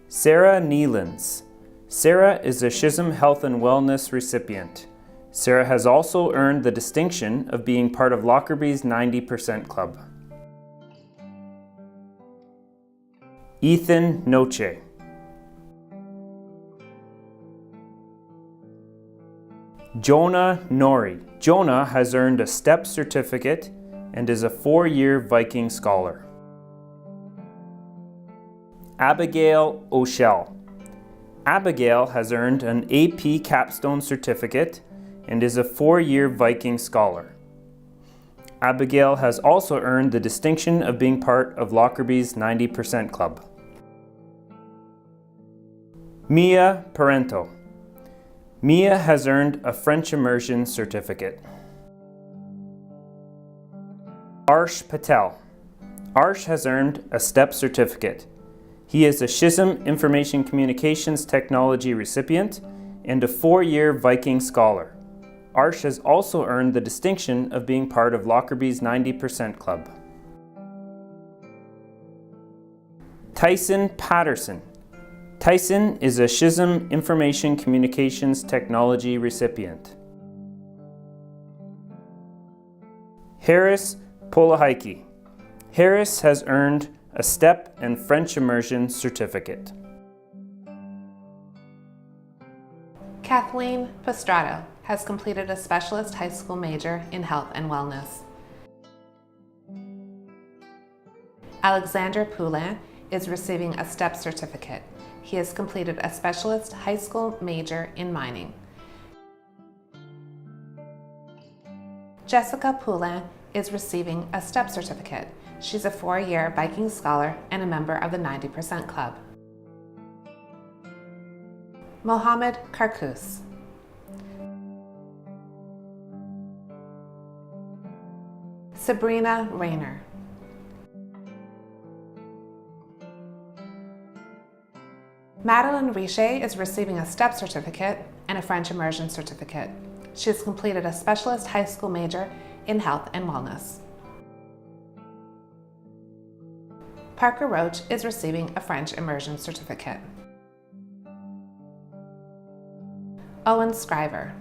Sarah Nealons. Sarah is a Schism Health and Wellness recipient. Sarah has also earned the distinction of being part of Lockerby's 90% Club. Ethan Noche. Jonah Norrie. Jonah has earned a STEP certificate and is a 4-year Viking Scholar. Abigail O'Shell. Abigail has earned an AP Capstone Certificate and is a 4-year Viking Scholar. Abigail has also earned the distinction of being part of Lockerby's 90% Club. Mia Parento. Mia has earned a French Immersion Certificate. Arsh Patel. Arsh has earned a STEP Certificate. He is a Schism Information Communications Technology recipient and a 4-year Viking Scholar. Arsh has also earned the distinction of being part of Lockerby's 90% Club. Tyson Patterson. Tyson is a Schism Information Communications Technology recipient. Harris Polahike. Harris has earned a STEP and French Immersion Certificate. Kathleen Pastrado has completed a specialist high school major in health and wellness. Alexander Poulin is receiving a STEP certificate. He has completed a specialist high school major in mining. Jessica Poulin is receiving a STEP certificate. She's a 4-year Viking Scholar and a member of the 90% Club. Mohammed Karkus. Sabrina Rayner. Madeline Richer is receiving a STEP certificate and a French Immersion Certificate. She has completed a specialist high school major in health and wellness. Parker Roach is receiving a French Immersion Certificate. Owen Scriver.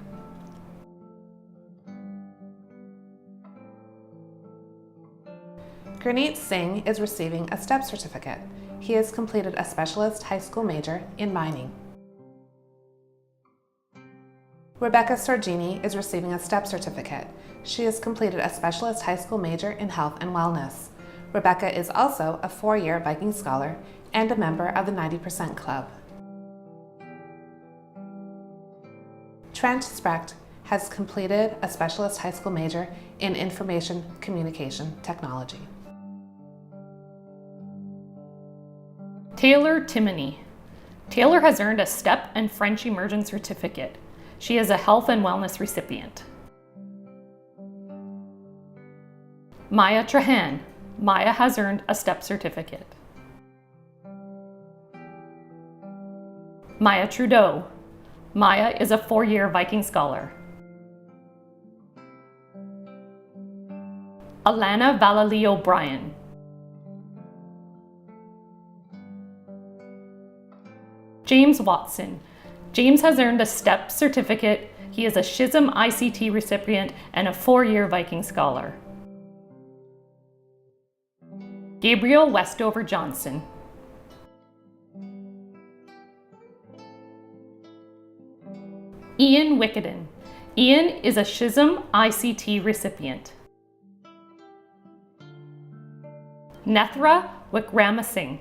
Gurneet Singh is receiving a STEP certificate. He has completed a specialist high school major in mining. Rebecca Sorgini is receiving a STEP certificate. She has completed a specialist high school major in health and wellness. Rebecca is also a 4-year Viking Scholar and a member of the 90% Club. Trent Sprecht has completed a specialist high school major in Information Communication Technology. Taylor Timoney. Taylor has earned a STEP and French Immersion Certificate. She is a health and wellness recipient. Maya Trahan. Maya has earned a STEP certificate. Maya Trudeau. Maya is a 4-year Viking Scholar. Alana Valaleo O'Brien. James Watson. James has earned a STEP certificate. He is a Schism ICT recipient and a 4-year Viking Scholar. Gabriel Westover Johnson. Ian Wickeden. Ian is a Schism ICT recipient. Nethra Wikramasinghe.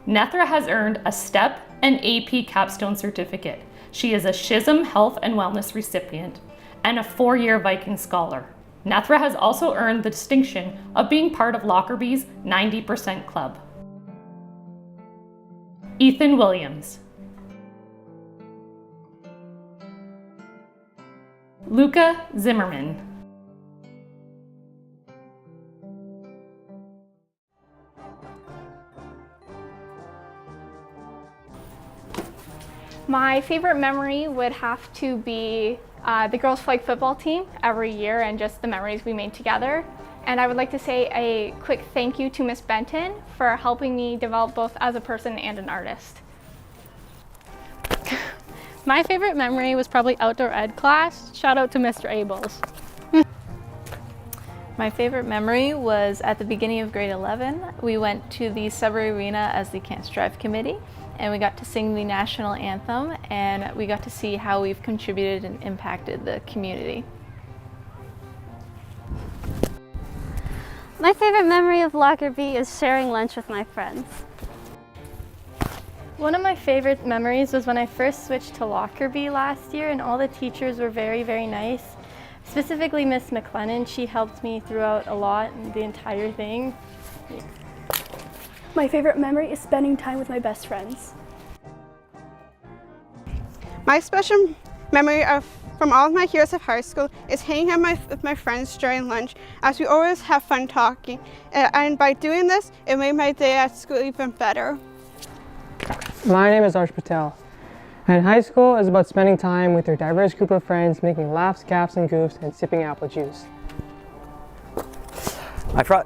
Nethra has earned a STEP and AP Capstone Certificate. She is a Schism Health and Wellness recipient and a 4-year Viking Scholar. Nethra has also earned the distinction of being part of Lockerby's 90% Club. Ethan Williams. Luca Zimmerman. My favorite memory would have to be the girls' flag football team every year and just the memories we made together. And I would like to say a quick thank you to Miss Benton for helping me develop both as a person and an artist. My favorite memory was probably outdoor ed class. Shout out to Mr. Abels. My favorite memory was at the beginning of grade 11. We went to the Sudbury Arena as the Cancer Drive Committee, and we got to sing the national anthem, and we got to see how we've contributed and impacted the community. My favorite memory of Lockerby is sharing lunch with my friends. One of my favorite memories was when I first switched to Lockerby last year, and all the teachers were very, very nice. Specifically Miss McLennan, she helped me throughout a lot and the entire thing. My favorite memory is spending time with my best friends. My special memory from all of my years of high school is hanging out with my friends during lunch, as we always have fun talking. And by doing this, it made my day at school even better. My name is Arsh Patel, and high school is about spending time with your diverse group of friends, making laughs, gaffes, and goofs, and sipping apple juice.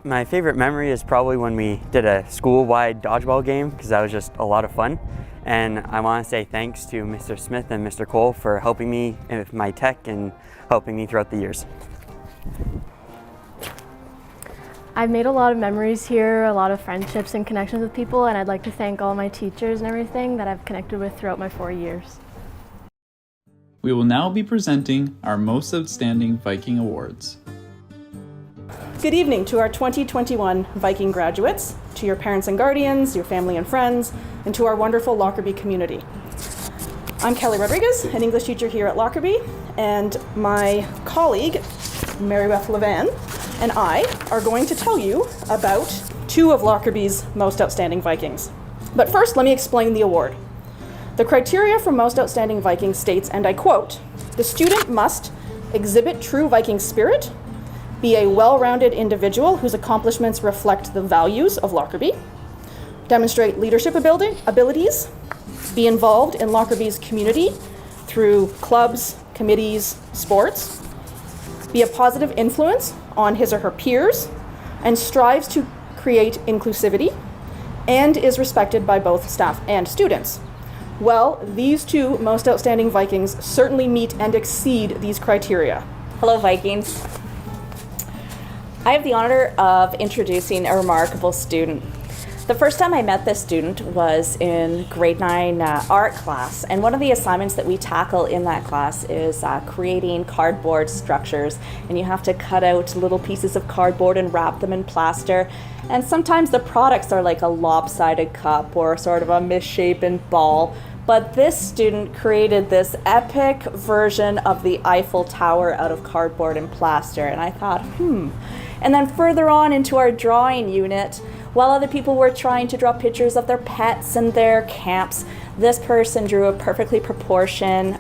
My favorite memory is probably when we did a school-wide dodgeball game, because that was just a lot of fun. And I want to say thanks to Mr. Smith and Mr. Cole for helping me with my tech and helping me throughout the years. I've made a lot of memories here, a lot of friendships and connections with people, and I'd like to thank all my teachers and everything that I've connected with throughout my 4 years. We will now be presenting our Most Outstanding Viking Awards. Good evening to our 2021 Viking graduates, to your parents and guardians, your family and friends, and to our wonderful Lockerby community. I'm Kelly Rodriguez, an English teacher here at Lockerby, and my colleague, Mary Beth Levan, and I are going to tell you about two of Lockerby's Most Outstanding Vikings. But first, let me explain the award. The criteria for Most Outstanding Viking states, and I quote, "The student must exhibit true Viking spirit, be a well-rounded individual whose accomplishments reflect the values of Lockerby, demonstrate leadership abilities, be involved in Lockerby's community through clubs, committees, sports, be a positive influence on his or her peers, and strives to create inclusivity, and is respected by both staff and students." Well, these two Most Outstanding Vikings certainly meet and exceed these criteria. Hello, Vikings. I have the honor of introducing a remarkable student. The first time I met this student was in grade 9 art class, and one of the assignments that we tackle in that class is creating cardboard structures, and you have to cut out little pieces of cardboard and wrap them in plaster, and sometimes the products are like a lopsided cup or sort of a misshapen ball, but this student created this epic version of the Eiffel Tower out of cardboard and plaster, and I thought, And then further on into our drawing unit, while other people were trying to draw pictures of their pets and their camps, this person drew a perfectly proportioned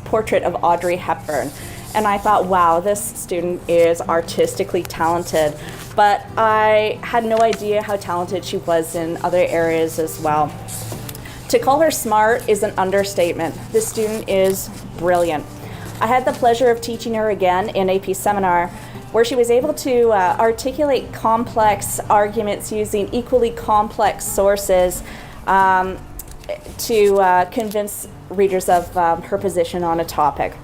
portrait of Audrey Hepburn. And I thought, wow, this student is artistically talented. But I had no idea how talented she was in other areas as well. To call her smart is an understatement. This student is brilliant. I had the pleasure of teaching her again in AP seminar, where she was able to articulate complex arguments using equally complex sources to convince readers of her position on a topic.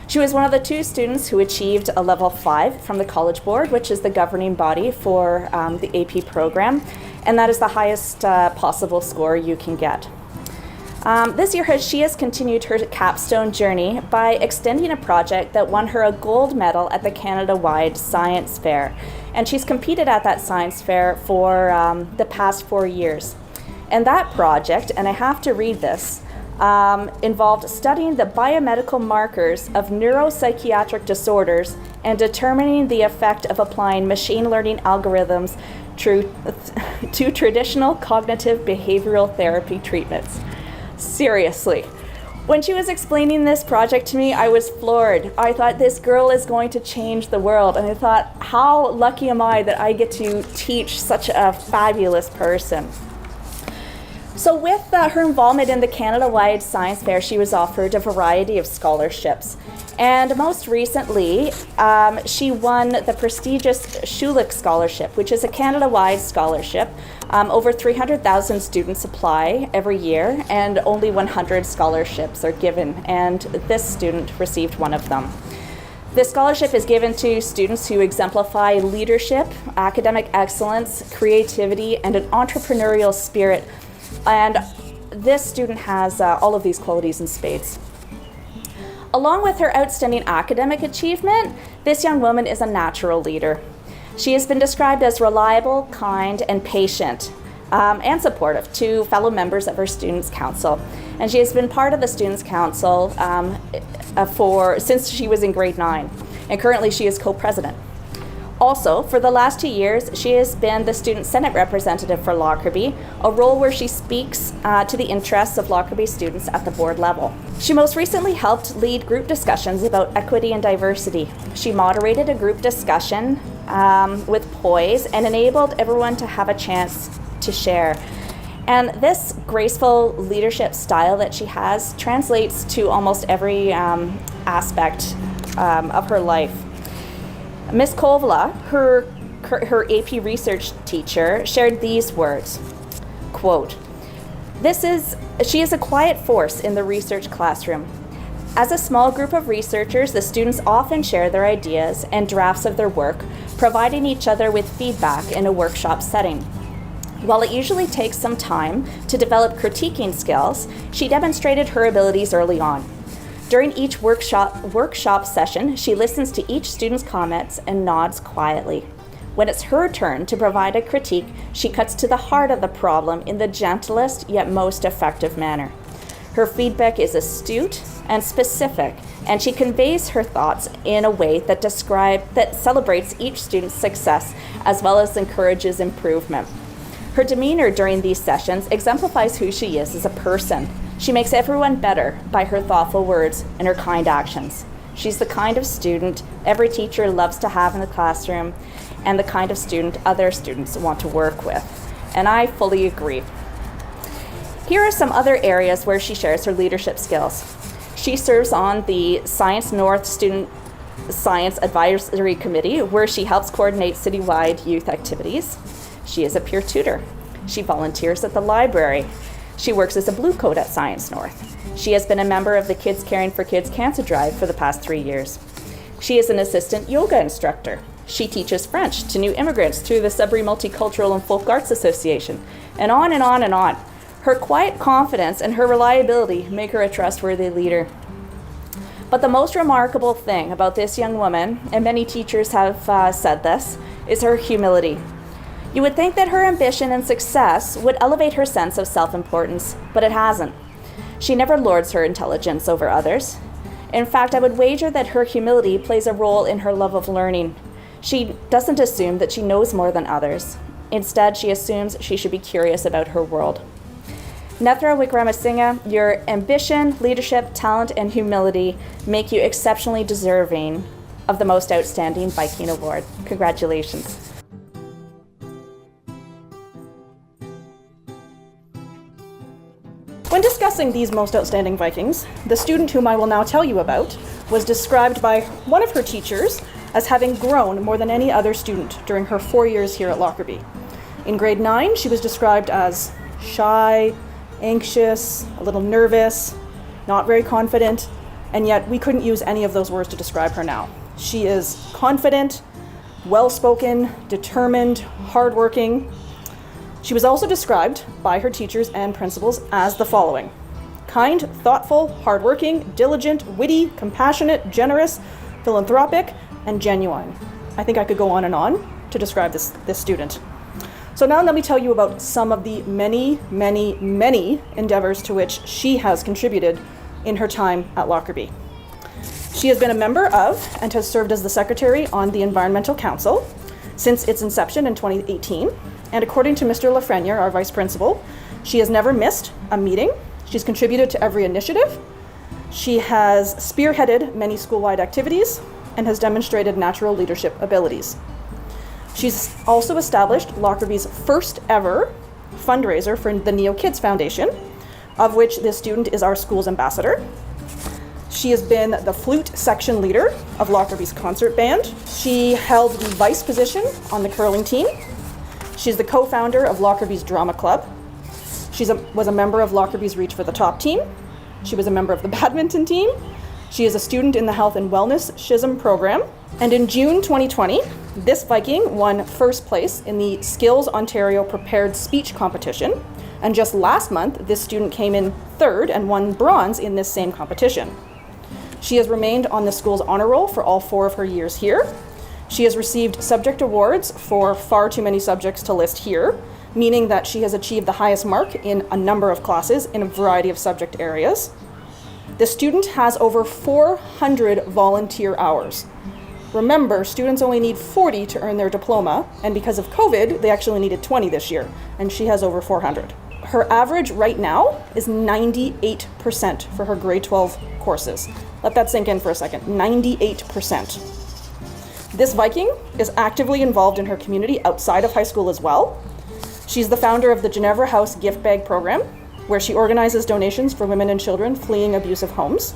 She was one of the two students who achieved a level 5 from the College Board, which is the governing body for the AP program, and that is the highest possible score you can get. This year, she has continued her capstone journey by extending a project that won her a gold medal at the Canada-wide Science Fair. And she's competed at that science fair for the past 4 years. And that project, and I have to read this, involved studying the biomedical markers of neuropsychiatric disorders and determining the effect of applying machine learning algorithms to traditional cognitive behavioral therapy treatments. Seriously. When she was explaining this project to me, I was floored. I thought, this girl is going to change the world. And I thought, how lucky am I that I get to teach such a fabulous person. So with her involvement in the Canada-wide Science Fair, she was offered a variety of scholarships. And most recently, she won the prestigious Schulich Scholarship, which is a Canada-wide scholarship. Over 300,000 students apply every year, and only 100 scholarships are given, and this student received one of them. This scholarship is given to students who exemplify leadership, academic excellence, creativity, and an entrepreneurial spirit. And this student has all of these qualities in spades. Along with her outstanding academic achievement, this young woman is a natural leader. She has been described as reliable, kind, and patient. and supportive to fellow members of her Students' Council. And she has been part of the Students' Council since she was in grade 9, and currently she is co-president. Also, for the last 2 years, she has been the Student Senate representative for Lockerby, a role where she speaks to the interests of Lockerby students at the board level. She most recently helped lead group discussions about equity and diversity. She moderated a group discussion with poise and enabled everyone to have a chance to share. And this graceful leadership style that she has translates to almost every aspect of her life. Ms. Kovala, her AP research teacher, shared these words, quote, she is a quiet force in the research classroom. As a small group of researchers, the students often share their ideas and drafts of their work, providing each other with feedback in a workshop setting. While it usually takes some time to develop critiquing skills, she demonstrated her abilities early on. During each workshop session, she listens to each student's comments and nods quietly. When it's her turn to provide a critique, she cuts to the heart of the problem in the gentlest yet most effective manner. Her feedback is astute and specific, and she conveys her thoughts in a way that celebrates each student's success as well as encourages improvement. Her demeanor during these sessions exemplifies who she is as a person. She makes everyone better by her thoughtful words and her kind actions. She's the kind of student every teacher loves to have in the classroom and the kind of student other students want to work with. And I fully agree. Here are some other areas where she shares her leadership skills. She serves on the Science North Student Science Advisory Committee, where she helps coordinate citywide youth activities. She is a peer tutor. She volunteers at the library. She works as a Blue Coat at Science North. She has been a member of the Kids Caring for Kids Cancer Drive for the past 3 years. She is an assistant yoga instructor. She teaches French to new immigrants through the Sudbury Multicultural and Folk Arts Association, and on and on and on. Her quiet confidence and her reliability make her a trustworthy leader. But the most remarkable thing about this young woman, and many teachers have said this, is her humility. You would think that her ambition and success would elevate her sense of self-importance, but it hasn't. She never lords her intelligence over others. In fact, I would wager that her humility plays a role in her love of learning. She doesn't assume that she knows more than others. Instead, she assumes she should be curious about her world. Nethra Wickramasinghe, your ambition, leadership, talent, and humility make you exceptionally deserving of the Most Outstanding Viking Award. Congratulations. When discussing these Most Outstanding Vikings, the student whom I will now tell you about was described by one of her teachers as having grown more than any other student during her 4 years here at Lockerby. In grade 9, she was described as shy, anxious, a little nervous, not very confident, and yet we couldn't use any of those words to describe her now. She is confident, well-spoken, determined, hardworking. She was also described by her teachers and principals as the following: kind, thoughtful, hardworking, diligent, witty, compassionate, generous, philanthropic, and genuine. I think I could go on and on to describe this student. So now let me tell you about some of the many, many, many endeavors to which she has contributed in her time at Lockerby. She has been a member of and has served as the secretary on the Environmental Council since its inception in 2018. And according to Mr. Lafreniere, our vice principal, she has never missed a meeting. She's contributed to every initiative. She has spearheaded many school-wide activities and has demonstrated natural leadership abilities. She's also established Lockerby's first ever fundraiser for the Neo Kids Foundation, of which this student is our school's ambassador. She has been the flute section leader of Lockerby's concert band. She held the vice position on the curling team. She's the co-founder of Lockerby's Drama Club. She was a member of Lockerby's Reach for the Top team. She was a member of the badminton team. She is a student in the Health and Wellness SHISM program. And in June 2020, this Viking won first place in the Skills Ontario Prepared Speech competition. And just last month, this student came in third and won bronze in this same competition. She has remained on the school's honor roll for all 4 of her years here. She has received subject awards for far too many subjects to list here, meaning that she has achieved the highest mark in a number of classes in a variety of subject areas. The student has over 400 volunteer hours. Remember, students only need 40 to earn their diploma, and because of COVID, they actually needed 20 this year, and she has over 400. Her average right now is 98% for her grade 12 courses. Let that sink in for a second, 98%. This Viking is actively involved in her community outside of high school as well. She's the founder of the Ginevra House Gift Bag Program, where she organizes donations for women and children fleeing abusive homes.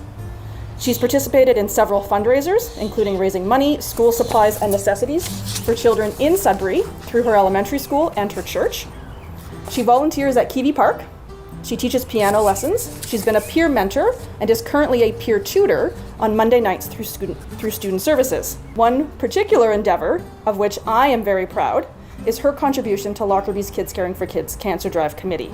She's participated in several fundraisers, including raising money, school supplies, and necessities for children in Sudbury through her elementary school and her church. She volunteers at Kiwi Park. She teaches piano lessons. She's been a peer mentor and is currently a peer tutor on Monday nights through student services. One particular endeavor, of which I am very proud, is her contribution to Lockerby's Kids Caring for Kids Cancer Drive Committee.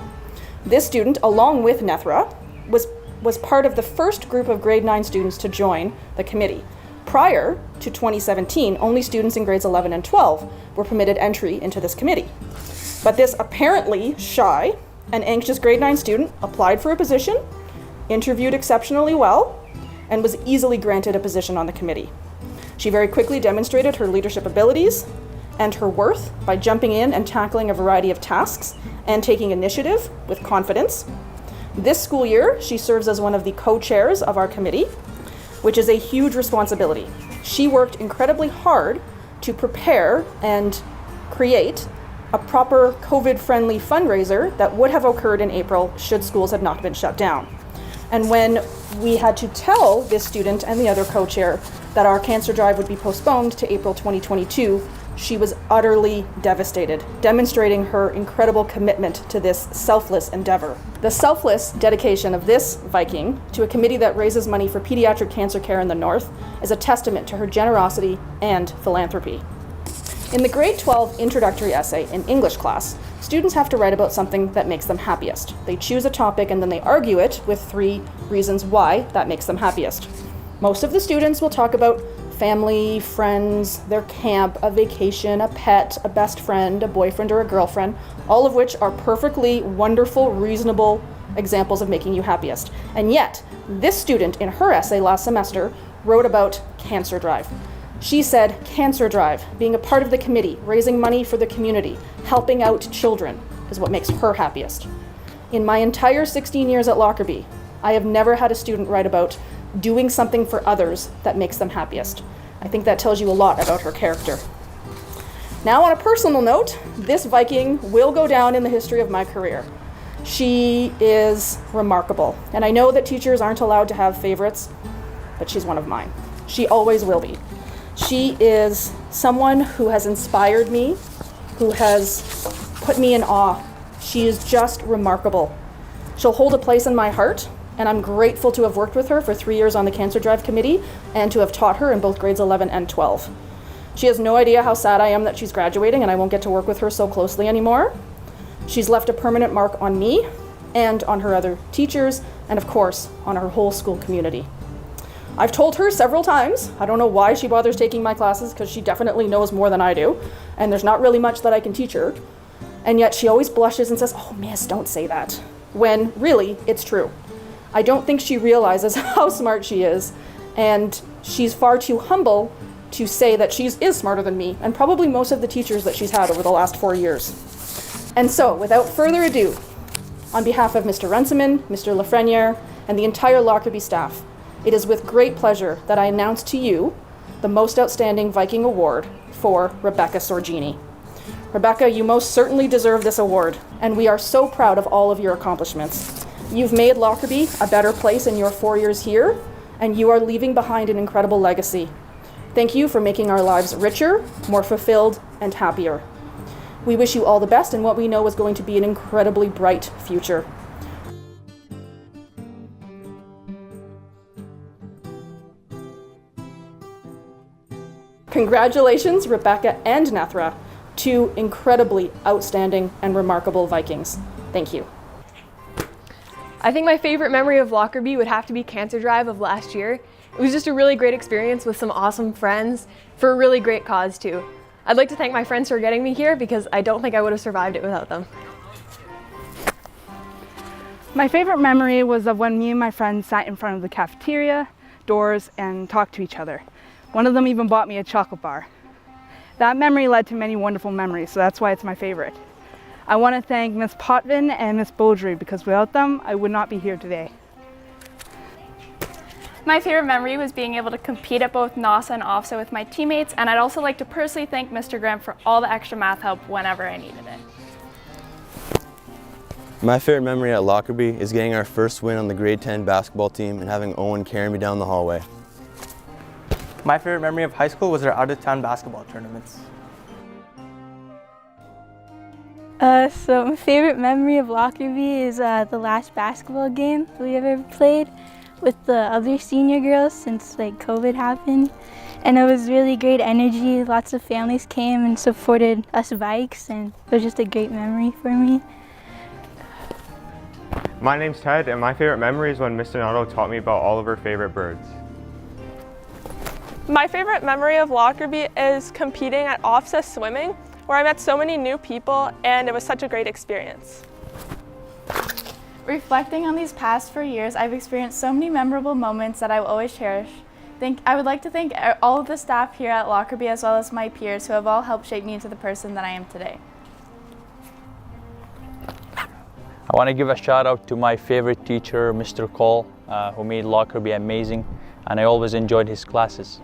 This student, along with Nethra, was part of the first group of grade 9 students to join the committee. Prior to 2017, only students in grades 11 and 12 were permitted entry into this committee. But this apparently shy and anxious grade 9 student applied for a position, interviewed exceptionally well, and was easily granted a position on the committee. She very quickly demonstrated her leadership abilities and her worth by jumping in and tackling a variety of tasks and taking initiative with confidence. This school year, she serves as one of the co-chairs of our committee, which is a huge responsibility. She worked incredibly hard to prepare and create a proper COVID-friendly fundraiser that would have occurred in April should schools have not been shut down. And when we had to tell this student and the other co-chair that our cancer drive would be postponed to April 2022, she was utterly devastated, demonstrating her incredible commitment to this selfless endeavor. The selfless dedication of this Viking to a committee that raises money for pediatric cancer care in the North is a testament to her generosity and philanthropy. In the grade 12 introductory essay in English class, students have to write about something that makes them happiest. They choose a topic and then they argue it with 3 reasons why that makes them happiest. Most of the students will talk about family, friends, their camp, a vacation, a pet, a best friend, a boyfriend, or a girlfriend, all of which are perfectly wonderful, reasonable examples of making you happiest. And yet, this student in her essay last semester wrote about Cancer Drive. She said, Cancer Drive, being a part of the committee, raising money for the community, helping out children, is what makes her happiest. In my entire 16 years at Lockerby, I have never had a student write about doing something for others that makes them happiest. I think that tells you a lot about her character. Now, on a personal note, this Viking will go down in the history of my career. She is remarkable, and I know that teachers aren't allowed to have favorites, but she's one of mine. She always will be. She is someone who has inspired me, who has put me in awe. She is just remarkable. She'll hold a place in my heart, and I'm grateful to have worked with her for 3 years on the Cancer Drive Committee and to have taught her in both grades 11 and 12. She has no idea how sad I am that she's graduating and I won't get to work with her so closely anymore. She's left a permanent mark on me and on her other teachers and, of course, on her whole school community. I've told her several times, I don't know why she bothers taking my classes because she definitely knows more than I do, and there's not really much that I can teach her, and yet she always blushes and says, "Oh, miss, don't say that," when really it's true. I don't think she realizes how smart she is, and she's far too humble to say that she is smarter than me, and probably most of the teachers that she's had over the last 4 years. And so, without further ado, on behalf of Mr. Runciman, Mr. Lafreniere, and the entire Lockerby staff, it is with great pleasure that I announce to you the Most Outstanding Viking Award for Rebecca Sorgini. Rebecca, you most certainly deserve this award, and we are so proud of all of your accomplishments. You've made Lockerby a better place in your 4 years here, and you are leaving behind an incredible legacy. Thank you for making our lives richer, more fulfilled, and happier. We wish you all the best in what we know is going to be an incredibly bright future. Congratulations, Rebecca and Nethra, 2 incredibly outstanding and remarkable Vikings. Thank you. I think my favorite memory of Lockerby would have to be Cancer Drive of last year. It was just a really great experience with some awesome friends for a really great cause too. I'd like to thank my friends for getting me here because I don't think I would have survived it without them. My favorite memory was of when me and my friends sat in front of the cafeteria doors and talked to each other. One of them even bought me a chocolate bar. That memory led to many wonderful memories, so that's why it's my favorite. I want to thank Ms. Potvin and Ms. Beaudry because without them, I would not be here today. My favorite memory was being able to compete at both NASA and OFSA with my teammates, and I'd also like to personally thank Mr. Graham for all the extra math help whenever I needed it. My favorite memory at Lockerby is getting our first win on the grade 10 basketball team and having Owen carry me down the hallway. My favorite memory of high school was our out-of-town basketball tournaments. So my favorite memory of Lockerby is the last basketball game we ever played with the other senior girls since COVID happened. And it was really great energy. Lots of families came and supported us Vikes, and it was just a great memory for me. My name's Ted, and my favorite memory is when Mr. Nato taught me about all of our favorite birds. My favorite memory of Lockerby is competing at OFSA swimming, where I met so many new people and it was such a great experience. Reflecting on these past 4 years, I've experienced so many memorable moments that I will always cherish. I would like to thank all of the staff here at Lockerby as well as my peers who have all helped shape me into the person that I am today. I want to give a shout out to my favorite teacher, Mr. Cole, who made Lockerby amazing, and I always enjoyed his classes.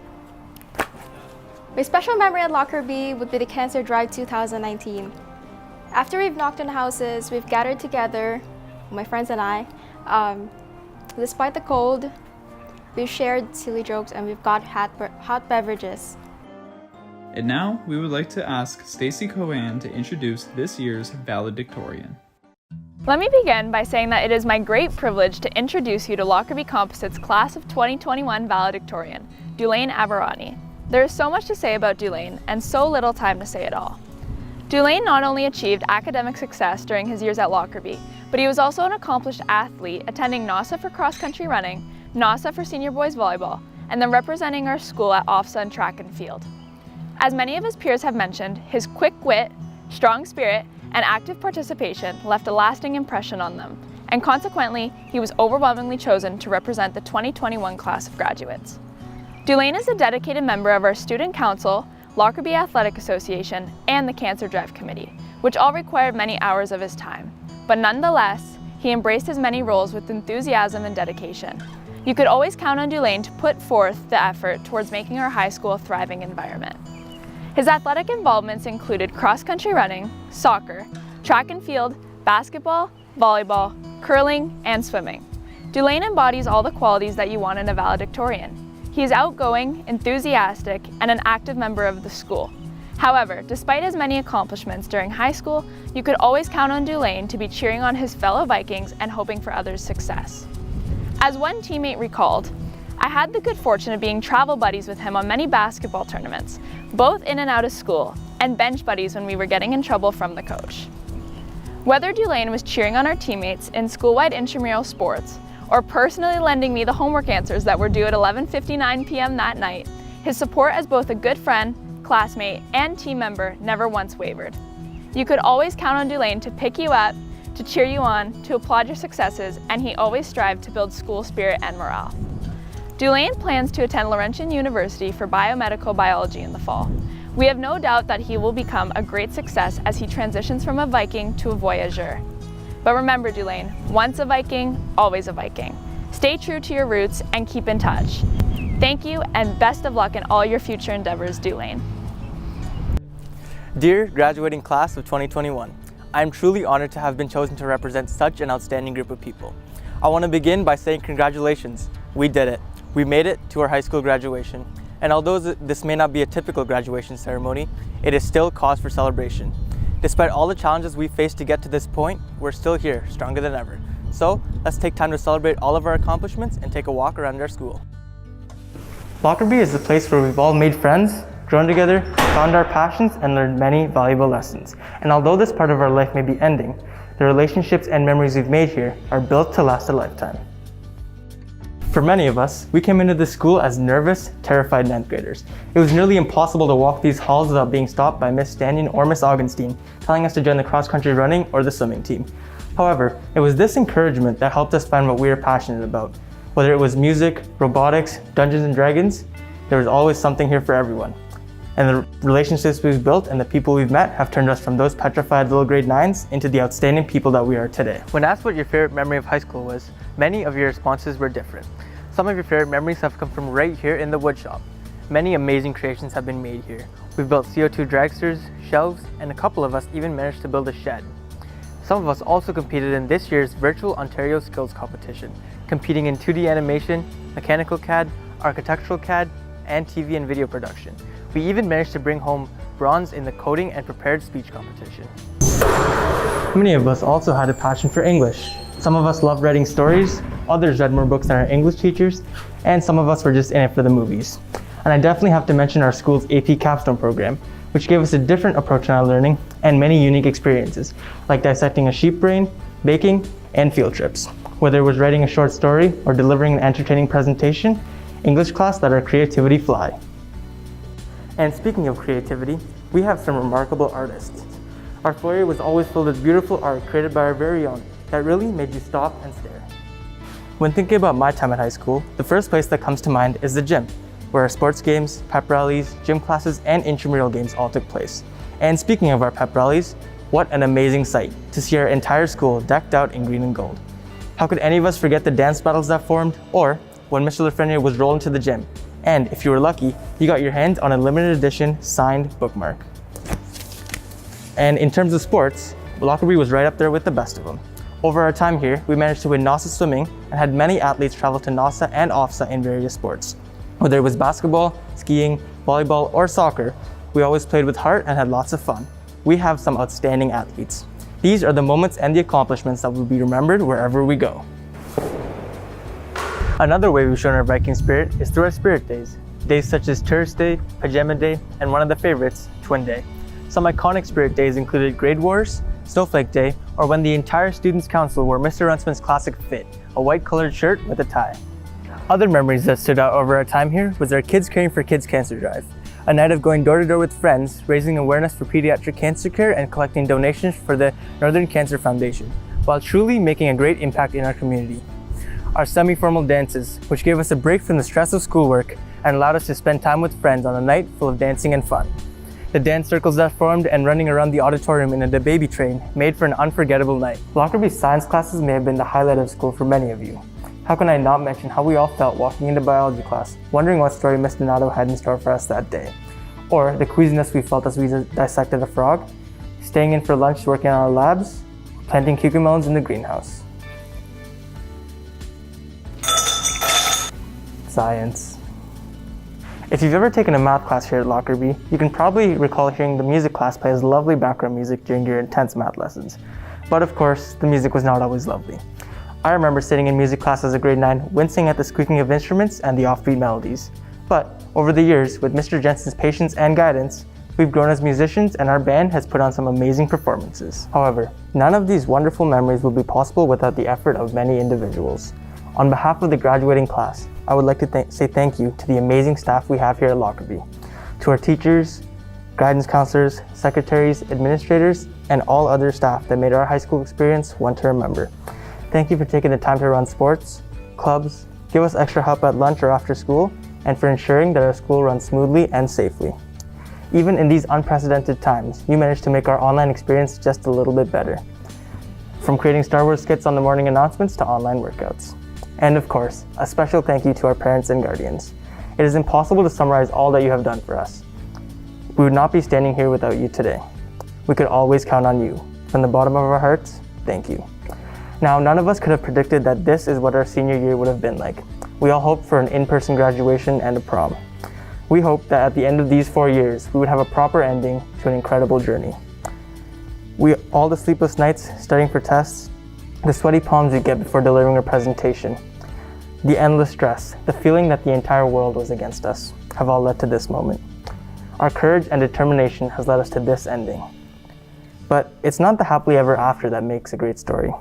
My special memory at Lockerby would be the Cancer Drive 2019. After we've knocked on houses, we've gathered together, my friends and I. Despite the cold, we've shared silly jokes and we've got hot beverages. And now we would like to ask Stacy Cohen to introduce this year's valedictorian. Let me begin by saying that it is my great privilege to introduce you to Lockerby Composite's Class of 2021 valedictorian, Dulaine Aberani. There is so much to say about Dulaine and so little time to say it all. Dulaine not only achieved academic success during his years at Lockerby, but he was also an accomplished athlete, attending NASA for cross-country running, NASA for senior boys volleyball, and then representing our school at OFSA and track and field. As many of his peers have mentioned, his quick wit, strong spirit, and active participation left a lasting impression on them, and consequently, he was overwhelmingly chosen to represent the 2021 class of graduates. Dulaine is a dedicated member of our Student Council, Lockerby Athletic Association, and the Cancer Drive Committee, which all required many hours of his time. But nonetheless, he embraced his many roles with enthusiasm and dedication. You could always count on Dulaine to put forth the effort towards making our high school a thriving environment. His athletic involvements included cross-country running, soccer, track and field, basketball, volleyball, curling, and swimming. Dulaine embodies all the qualities that you want in a valedictorian. He is outgoing, enthusiastic, and an active member of the school. However, despite his many accomplishments during high school, you could always count on Dulaine to be cheering on his fellow Vikings and hoping for others' success. As one teammate recalled, I had the good fortune of being travel buddies with him on many basketball tournaments, both in and out of school, and bench buddies when we were getting in trouble from the coach. Whether Dulaine was cheering on our teammates in school-wide intramural sports, or personally lending me the homework answers that were due at 11:59 p.m. that night, his support as both a good friend, classmate, and team member never once wavered. You could always count on Dulaine to pick you up, to cheer you on, to applaud your successes, and he always strived to build school spirit and morale. Dulaine plans to attend Laurentian University for biomedical biology in the fall. We have no doubt that he will become a great success as he transitions from a Viking to a voyageur. But remember, Dulaine, once a Viking, always a Viking. Stay true to your roots and keep in touch. Thank you and best of luck in all your future endeavors, Dulaine. Dear graduating class of 2021, I am truly honored to have been chosen to represent such an outstanding group of people. I want to begin by saying congratulations. We did it. We made it to our high school graduation. And although this may not be a typical graduation ceremony, it is still cause for celebration. Despite all the challenges we faced to get to this point, we're still here, stronger than ever. So let's take time to celebrate all of our accomplishments and take a walk around our school. Lockerby is the place where we've all made friends, grown together, found our passions, and learned many valuable lessons. And although this part of our life may be ending, the relationships and memories we've made here are built to last a lifetime. For many of us, we came into this school as nervous, terrified 9th graders. It was nearly impossible to walk these halls without being stopped by Miss Stanion or Miss Augenstein, telling us to join the cross-country running or the swimming team. However, it was this encouragement that helped us find what we were passionate about. Whether it was music, robotics, Dungeons and Dragons, there was always something here for everyone. And the relationships we've built and the people we've met have turned us from those petrified little grade 9s into the outstanding people that we are today. When asked what your favorite memory of high school was, many of your responses were different. Some of your favorite memories have come from right here in the woodshop. Many amazing creations have been made here. We've built CO2 dragsters, shelves, and a couple of us even managed to build a shed. Some of us also competed in this year's Virtual Ontario Skills Competition, competing in 2D animation, mechanical CAD, architectural CAD, and TV and video production. We even managed to bring home bronze in the coding and prepared speech competition. Many of us also had a passion for English. Some of us loved writing stories, others read more books than our English teachers, and some of us were just in it for the movies. And I definitely have to mention our school's AP Capstone program, which gave us a different approach in our learning and many unique experiences, like dissecting a sheep brain, baking, and field trips. Whether it was writing a short story or delivering an entertaining presentation, English class let our creativity fly. And speaking of creativity, we have some remarkable artists. Our foyer was always filled with beautiful art created by our very own that really made you stop and stare. When thinking about my time at high school, the first place that comes to mind is the gym, where our sports games, pep rallies, gym classes, and intramural games all took place. And speaking of our pep rallies, what an amazing sight to see our entire school decked out in green and gold. How could any of us forget the dance battles that formed, or when Mr. Lafreniere was rolling to the gym, and if you were lucky, you got your hands on a limited edition signed bookmark. And in terms of sports, Lockerby was right up there with the best of them. Over our time here, we managed to win NASA swimming and had many athletes travel to NASA and OFSA in various sports. Whether it was basketball, skiing, volleyball, or soccer, we always played with heart and had lots of fun. We have some outstanding athletes. These are the moments and the accomplishments that will be remembered wherever we go. Another way we've shown our Viking spirit is through our spirit days. Days such as Tourist Day, Pajama Day, and one of the favorites, Twin Day. Some iconic spirit days included Grade Wars, Snowflake Day, or when the entire Students' Council wore Mr. Runciman's classic fit, a white colored shirt with a tie. Other memories that stood out over our time here was our Kids Caring for Kids Cancer Drive, a night of going door to door with friends, raising awareness for pediatric cancer care and collecting donations for the Northern Cancer Foundation, while truly making a great impact in our community. Our semi-formal dances, which gave us a break from the stress of schoolwork and allowed us to spend time with friends on a night full of dancing and fun. The dance circles that formed and running around the auditorium in a baby train made for an unforgettable night. Lockerby's science classes may have been the highlight of school for many of you. How can I not mention how we all felt walking into biology class, wondering what story Miss Donato had in store for us that day? Or the queasiness we felt as we dissected a frog, staying in for lunch working on our labs, planting cucamelons in the greenhouse. Science. If you've ever taken a math class here at Lockerby, you can probably recall hearing the music class play as lovely background music during your intense math lessons. But of course, the music was not always lovely. I remember sitting in music class as a grade 9, wincing at the squeaking of instruments and the offbeat melodies. But over the years, with Mr. Jensen's patience and guidance, we've grown as musicians and our band has put on some amazing performances. However, none of these wonderful memories would be possible without the effort of many individuals. On behalf of the graduating class, I would like to say thank you to the amazing staff we have here at Lockerby, to our teachers, guidance counselors, secretaries, administrators, and all other staff that made our high school experience one to remember. Thank you for taking the time to run sports, clubs, give us extra help at lunch or after school, and for ensuring that our school runs smoothly and safely. Even in these unprecedented times, you managed to make our online experience just a little bit better. From creating Star Wars skits on the morning announcements to online workouts. And of course, a special thank you to our parents and guardians. It is impossible to summarize all that you have done for us. We would not be standing here without you today. We could always count on you. From the bottom of our hearts, thank you. Now, none of us could have predicted that this is what our senior year would have been like. We all hoped for an in-person graduation and a prom. We hope that at the end of these 4 years, we would have a proper ending to an incredible journey. All the sleepless nights studying for tests, the sweaty palms we get before delivering a presentation, the endless stress, the feeling that the entire world was against us, have all led to this moment. Our courage and determination has led us to this ending. But it's not the happily ever after that makes a great story.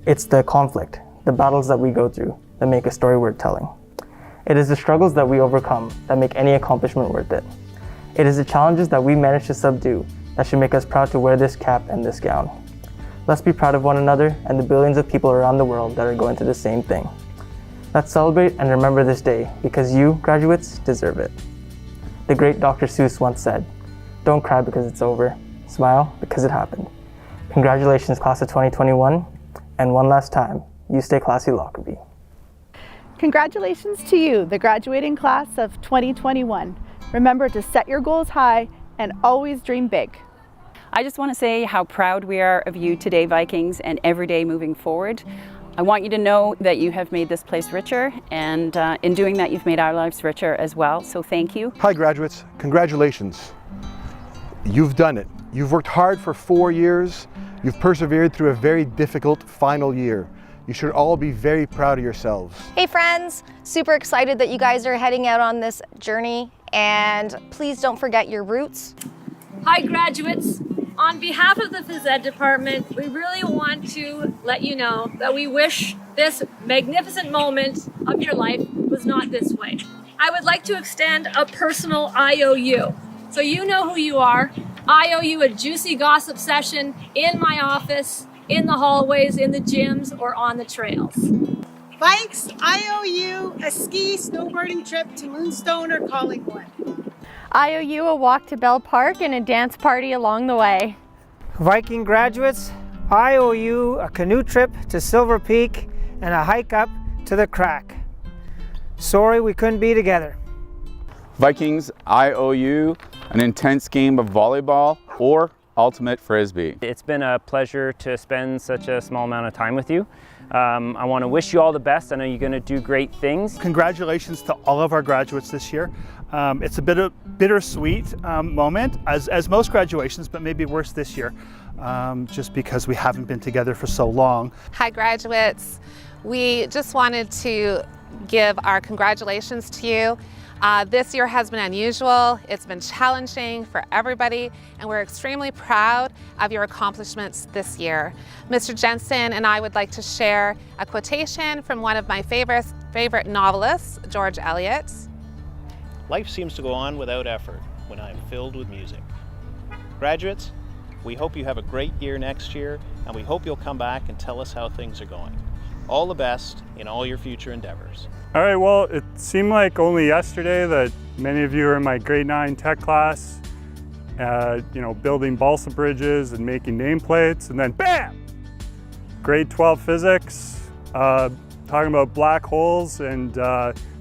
It's the conflict, the battles that we go through, that make a story worth telling. It is the struggles that we overcome that make any accomplishment worth it. It is the challenges that we manage to subdue that should make us proud to wear this cap and this gown. Let's be proud of one another and the billions of people around the world that are going through the same thing. Let's celebrate and remember this day because you, graduates, deserve it. The great Dr. Seuss once said, "Don't cry because it's over, smile because it happened." Congratulations, class of 2021, and one last time, you stay classy, Lockerby. Congratulations to you, the graduating class of 2021. Remember to set your goals high and always dream big. I just want to say how proud we are of you today, Vikings, and every day moving forward. I want you to know that you have made this place richer, and in doing that, you've made our lives richer as well, so thank you. Hi graduates, congratulations. You've done it. You've worked hard for 4 years. You've persevered through a very difficult final year. You should all be very proud of yourselves. Hey friends, super excited that you guys are heading out on this journey, and please don't forget your roots. Hi graduates, on behalf of the Phys Ed department, we really want to let you know that we wish this magnificent moment of your life was not this way. I would like to extend a personal IOU. So you know who you are. I owe you a juicy gossip session in my office, in the hallways, in the gyms, or on the trails. Bikes, I owe you a ski snowboarding trip to Moonstone or Collingwood. I owe you a walk to Bell Park and a dance party along the way. Viking graduates, I owe you a canoe trip to Silver Peak and a hike up to the Crack. Sorry we couldn't be together. Vikings, I owe you an intense game of volleyball or ultimate frisbee. It's been a pleasure to spend such a small amount of time with you. I want to wish you all the best. I know you're going to do great things. Congratulations to all of our graduates this year. It's a bit of bittersweet moment, as most graduations, but maybe worse this year, just because we haven't been together for so long. Hi graduates, we just wanted to give our congratulations to you. This year has been unusual, it's been challenging for everybody, and we're extremely proud of your accomplishments this year. Mr. Jensen and I would like to share a quotation from one of my favorite novelists, George Eliot. Life seems to go on without effort when I am filled with music. Graduates, we hope you have a great year next year, and we hope you'll come back and tell us how things are going. All the best in all your future endeavors. All right, well, it seemed like only yesterday that many of you are in my grade 9 tech class, building balsa bridges and making nameplates, and then bam! Grade 12 physics, talking about black holes and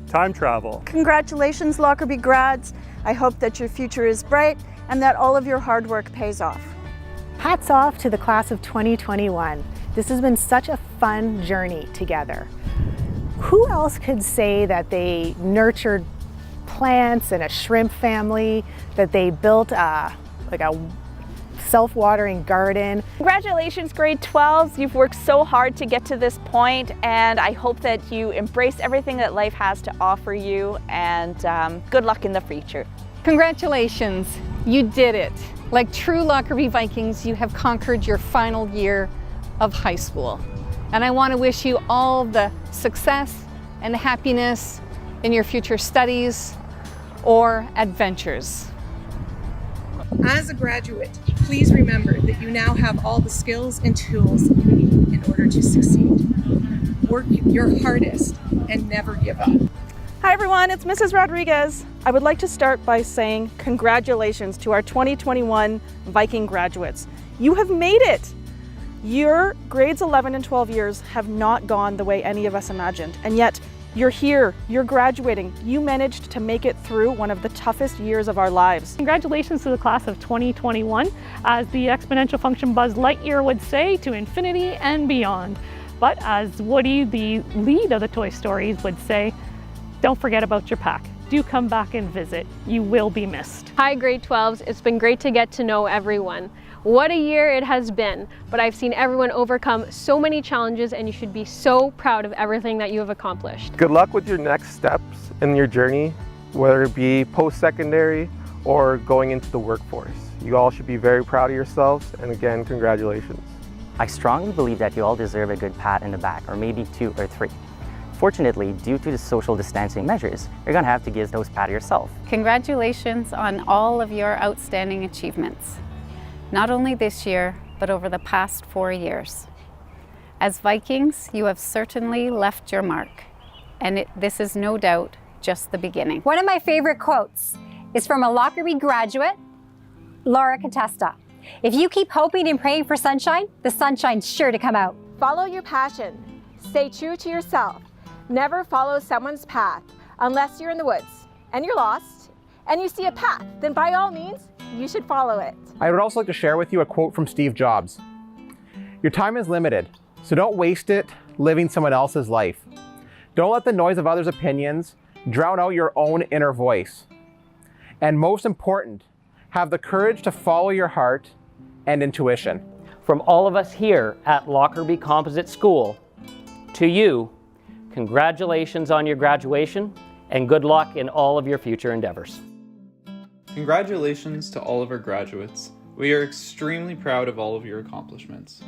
time travel. Congratulations, Lockerby grads. I hope that your future is bright and that all of your hard work pays off. Hats off to the class of 2021. This has been such a fun journey together. Who else could say that they nurtured plants and a shrimp family, that they built a self-watering garden? Congratulations, grade 12s. You've worked so hard to get to this point, and I hope that you embrace everything that life has to offer you, and good luck in the future. Congratulations, you did it. Like true Lockerby Vikings, you have conquered your final year of high school. And I want to wish you all the success and happiness in your future studies or adventures. As a graduate, please remember that you now have all the skills and tools you need in order to succeed. Work your hardest and never give up. Hi everyone, it's Mrs. Rodriguez. I would like to start by saying congratulations to our 2021 Viking graduates. You have made it! Your grades 11 and 12 years have not gone the way any of us imagined, and yet you're here, you're graduating. You managed to make it through one of the toughest years of our lives. Congratulations to the class of 2021. As the exponential function Buzz Lightyear would say, to infinity and beyond. But as Woody, the lead of the Toy Stories, would say, don't forget about your pack. Do come back and visit. You will be missed. Hi grade 12s, it's been great to get to know everyone. What a year it has been, but I've seen everyone overcome so many challenges, and you should be so proud of everything that you have accomplished. Good luck with your next steps in your journey, whether it be post-secondary or going into the workforce. You all should be very proud of yourselves, and again, congratulations. I strongly believe that you all deserve a good pat in the back, or maybe 2 or 3. Fortunately, due to the social distancing measures, you're going to have to give those pat yourself. Congratulations on all of your outstanding achievements, not only this year, but over the past 4 years. As Vikings, you have certainly left your mark, and this is no doubt just the beginning. One of my favorite quotes is from a Lockerby graduate, Laura Contesta. If you keep hoping and praying for sunshine, the sunshine's sure to come out. Follow your passion. Stay true to yourself. Never follow someone's path unless you're in the woods and you're lost and you see a path, then by all means, you should follow it. I would also like to share with you a quote from Steve Jobs. Your time is limited, so don't waste it living someone else's life. Don't let the noise of others' opinions drown out your own inner voice. And most important, have the courage to follow your heart and intuition. From all of us here at Lockerby Composite School, to you, congratulations on your graduation and good luck in all of your future endeavors. Congratulations to all of our graduates. We are extremely proud of all of your accomplishments.